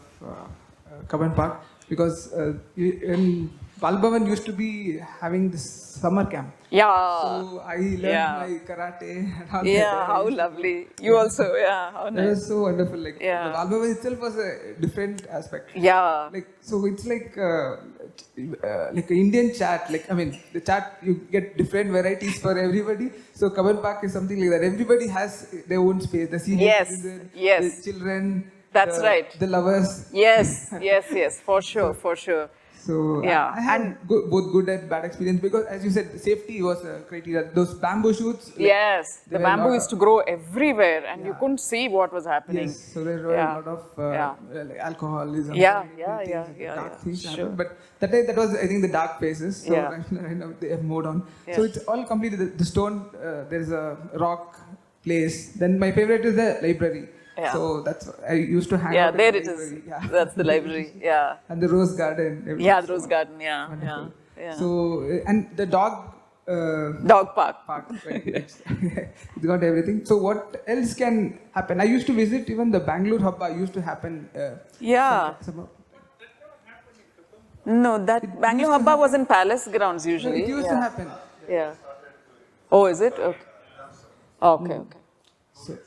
Cubbon Park because in Balbhavan used to be having this summer camp. Yeah. So I learned my karate and all that. Yeah, how lovely. You also, yeah, how That nice. was so wonderful. Like Yeah. the Balbhavan itself was a different aspect. Yeah. Like so, it's like an Indian chat. Like I mean, the chat you get different varieties for everybody. So Cubbon Park is something like that. Everybody has their own space. The senior Yes, citizen, yes. the children. That's right. The lovers. Yes, yes, for sure, for sure. So Yeah, I had both good and bad experience because, as you said, safety was a criteria. Those bamboo shoots. Like, Yes, they the were bamboo not- used to grow everywhere and you couldn't see what was happening. Yes, so there were Yeah. a lot of Yeah. like alcoholism. Yeah, and yeah, things, yeah, like yeah, dark yeah, things sure. happened. But that was, I think, the dark phases. So Yeah. right now they have moved on. Yeah. So it's all completed. The stone, there's a rock place. Then my favorite is the library. Yeah. So that's I used to hang Yeah, out at there the it is. library. Yeah. That's the library, yeah. And the rose garden. everything. Yeah, the Rose Garden, yeah, Wonderful. yeah. So and the dog. Dog park. Park, right? It's got everything. So what else can happen? I used to visit even the Bangalore Hubba used to happen. Yeah. No, that Bangalore Hubba was in palace grounds usually. It used to happen. Yeah. Oh, is it? Okay. Okay, okay. So,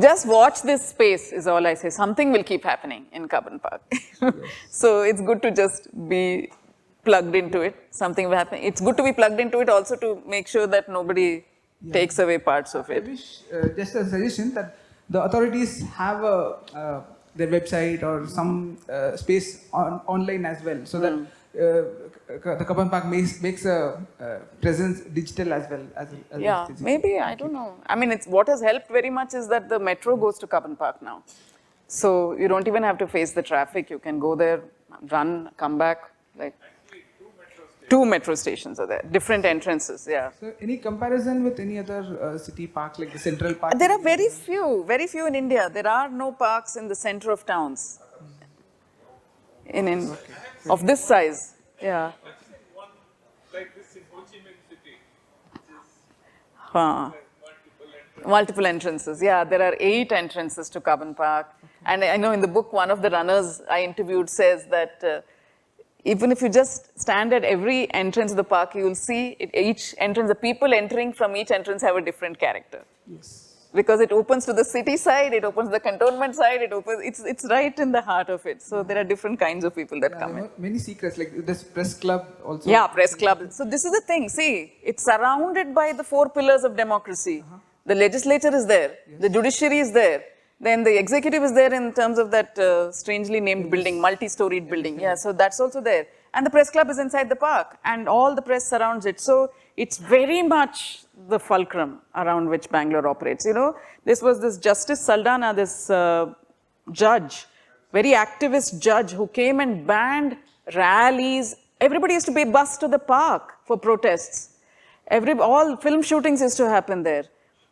Just watch this space is all I say. Something will keep happening in Cubbon Park. So it's good to just be plugged into it. Something will happen. It's good to be plugged into it also to make sure that nobody takes away parts of I it. wish just a suggestion that the authorities have their website or some space online as well, so that the Cubbon Park makes a presence digital as well as Yeah, physical. maybe, I don't know. I mean, what has helped very much is that the metro goes to Cubbon Park now. So you don't even have to face the traffic. You can go there, run, come back. Like two metro stations are there, different entrances, yeah. So any comparison with any other city park like the Central Park? There are very few in India. There are no parks in the center of towns. Of this size, yeah. Huh. Multiple entrances, yeah. There are 8 entrances to Cubbon Park. And I know in the book, one of the runners I interviewed says that even if you just stand at every entrance of the park, you will see each entrance, the people entering from each entrance have a different character. Yes. Because it opens to the city side, it opens the cantonment side, it's right in the heart of it. So there are different kinds of people that come in. Many secrets, like this press club also. Yeah, press club. So this is the thing, see, it's surrounded by the 4 pillars of democracy. The legislature is there, the judiciary is there, then the executive is there in terms of that strangely named building, multi-storied building. Yeah, so that's also there. And the press club is inside the park and all the press surrounds it. So it's very much the fulcrum around which Bangalore operates. You know, this was this Justice Saldana, this judge, very activist judge who came and banned rallies. Everybody used to be bused to the park for protests. All film shootings used to happen there.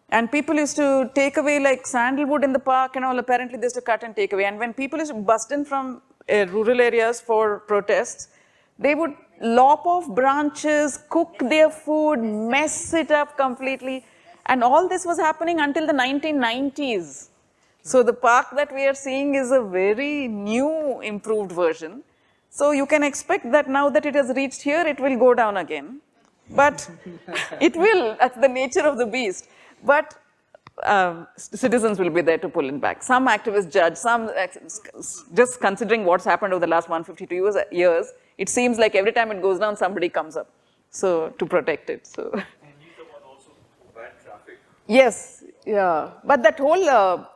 And people used to take away like sandalwood in the park and all. Apparently they used to cut and take away. And when people used to bust in from rural areas for protests, they would lop off branches, cook their food, mess it up completely. And all this was happening until the 1990s. So the park that we are seeing is a very new, improved version. So you can expect that now that it has reached here, it will go down again. But it will, that's the nature of the beast. But citizens will be there to pull it back. Some activists judge, some, just considering what's happened over the last 152 years, it seems like every time it goes down, somebody comes up, so to protect it. So. And he's the one also who banned traffic. Yes, yeah. But that whole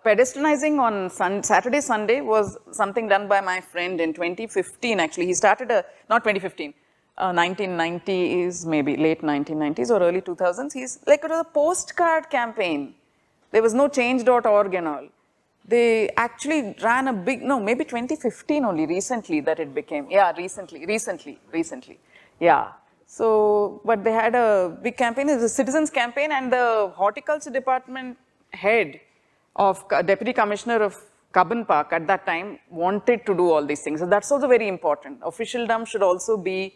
pedestrianizing on Saturday, Sunday was something done by my friend in 2015. Actually, he started not 2015. 1990s, maybe late 1990s or early 2000s. He's like, it was a postcard campaign. There was no change.org and all. They actually ran a big, no, maybe 2015 only, recently that it became. Yeah, recently. Yeah. So, but they had a big campaign, it was a citizens campaign, and the horticulture department head of Deputy Commissioner of Cubbon Park at that time wanted to do all these things. So that's also very important. Officialdom should also be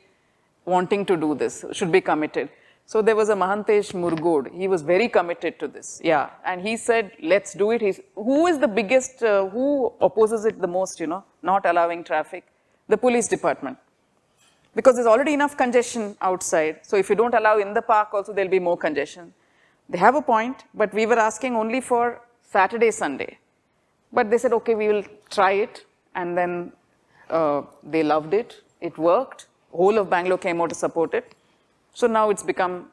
wanting to do this, should be committed. So there was a Mahantesh Murgod, he was very committed to this, yeah. And he said, let's do it. Who is the biggest, who opposes it the most, you know, not allowing traffic? The police department. Because there's already enough congestion outside. So if you don't allow in the park also, there'll be more congestion. They have a point, but we were asking only for Saturday, Sunday. But they said, okay, we will try it. And then they loved it. It worked. Whole of Bangalore came out to support it. So now it's become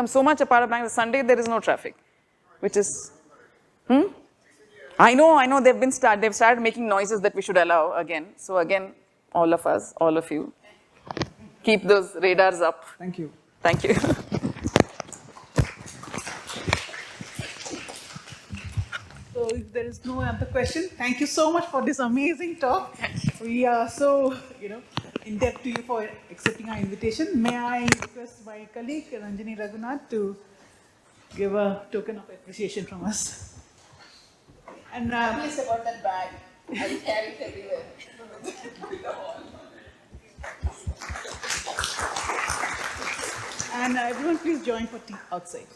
so much a part of Bangalore. Sunday, there is no traffic, which is, I know, they've started making noises that we should allow again. So again, all of us, all of you, keep those radars up. Thank you. Thank you. So if there is no other question, thank you so much for this amazing talk. We are so, indebted to you for accepting our invitation. May I request my colleague, Ranjini Raghunath, to give a token of appreciation from us. And Please about that bag. I will carry it everywhere. and everyone please join for tea outside.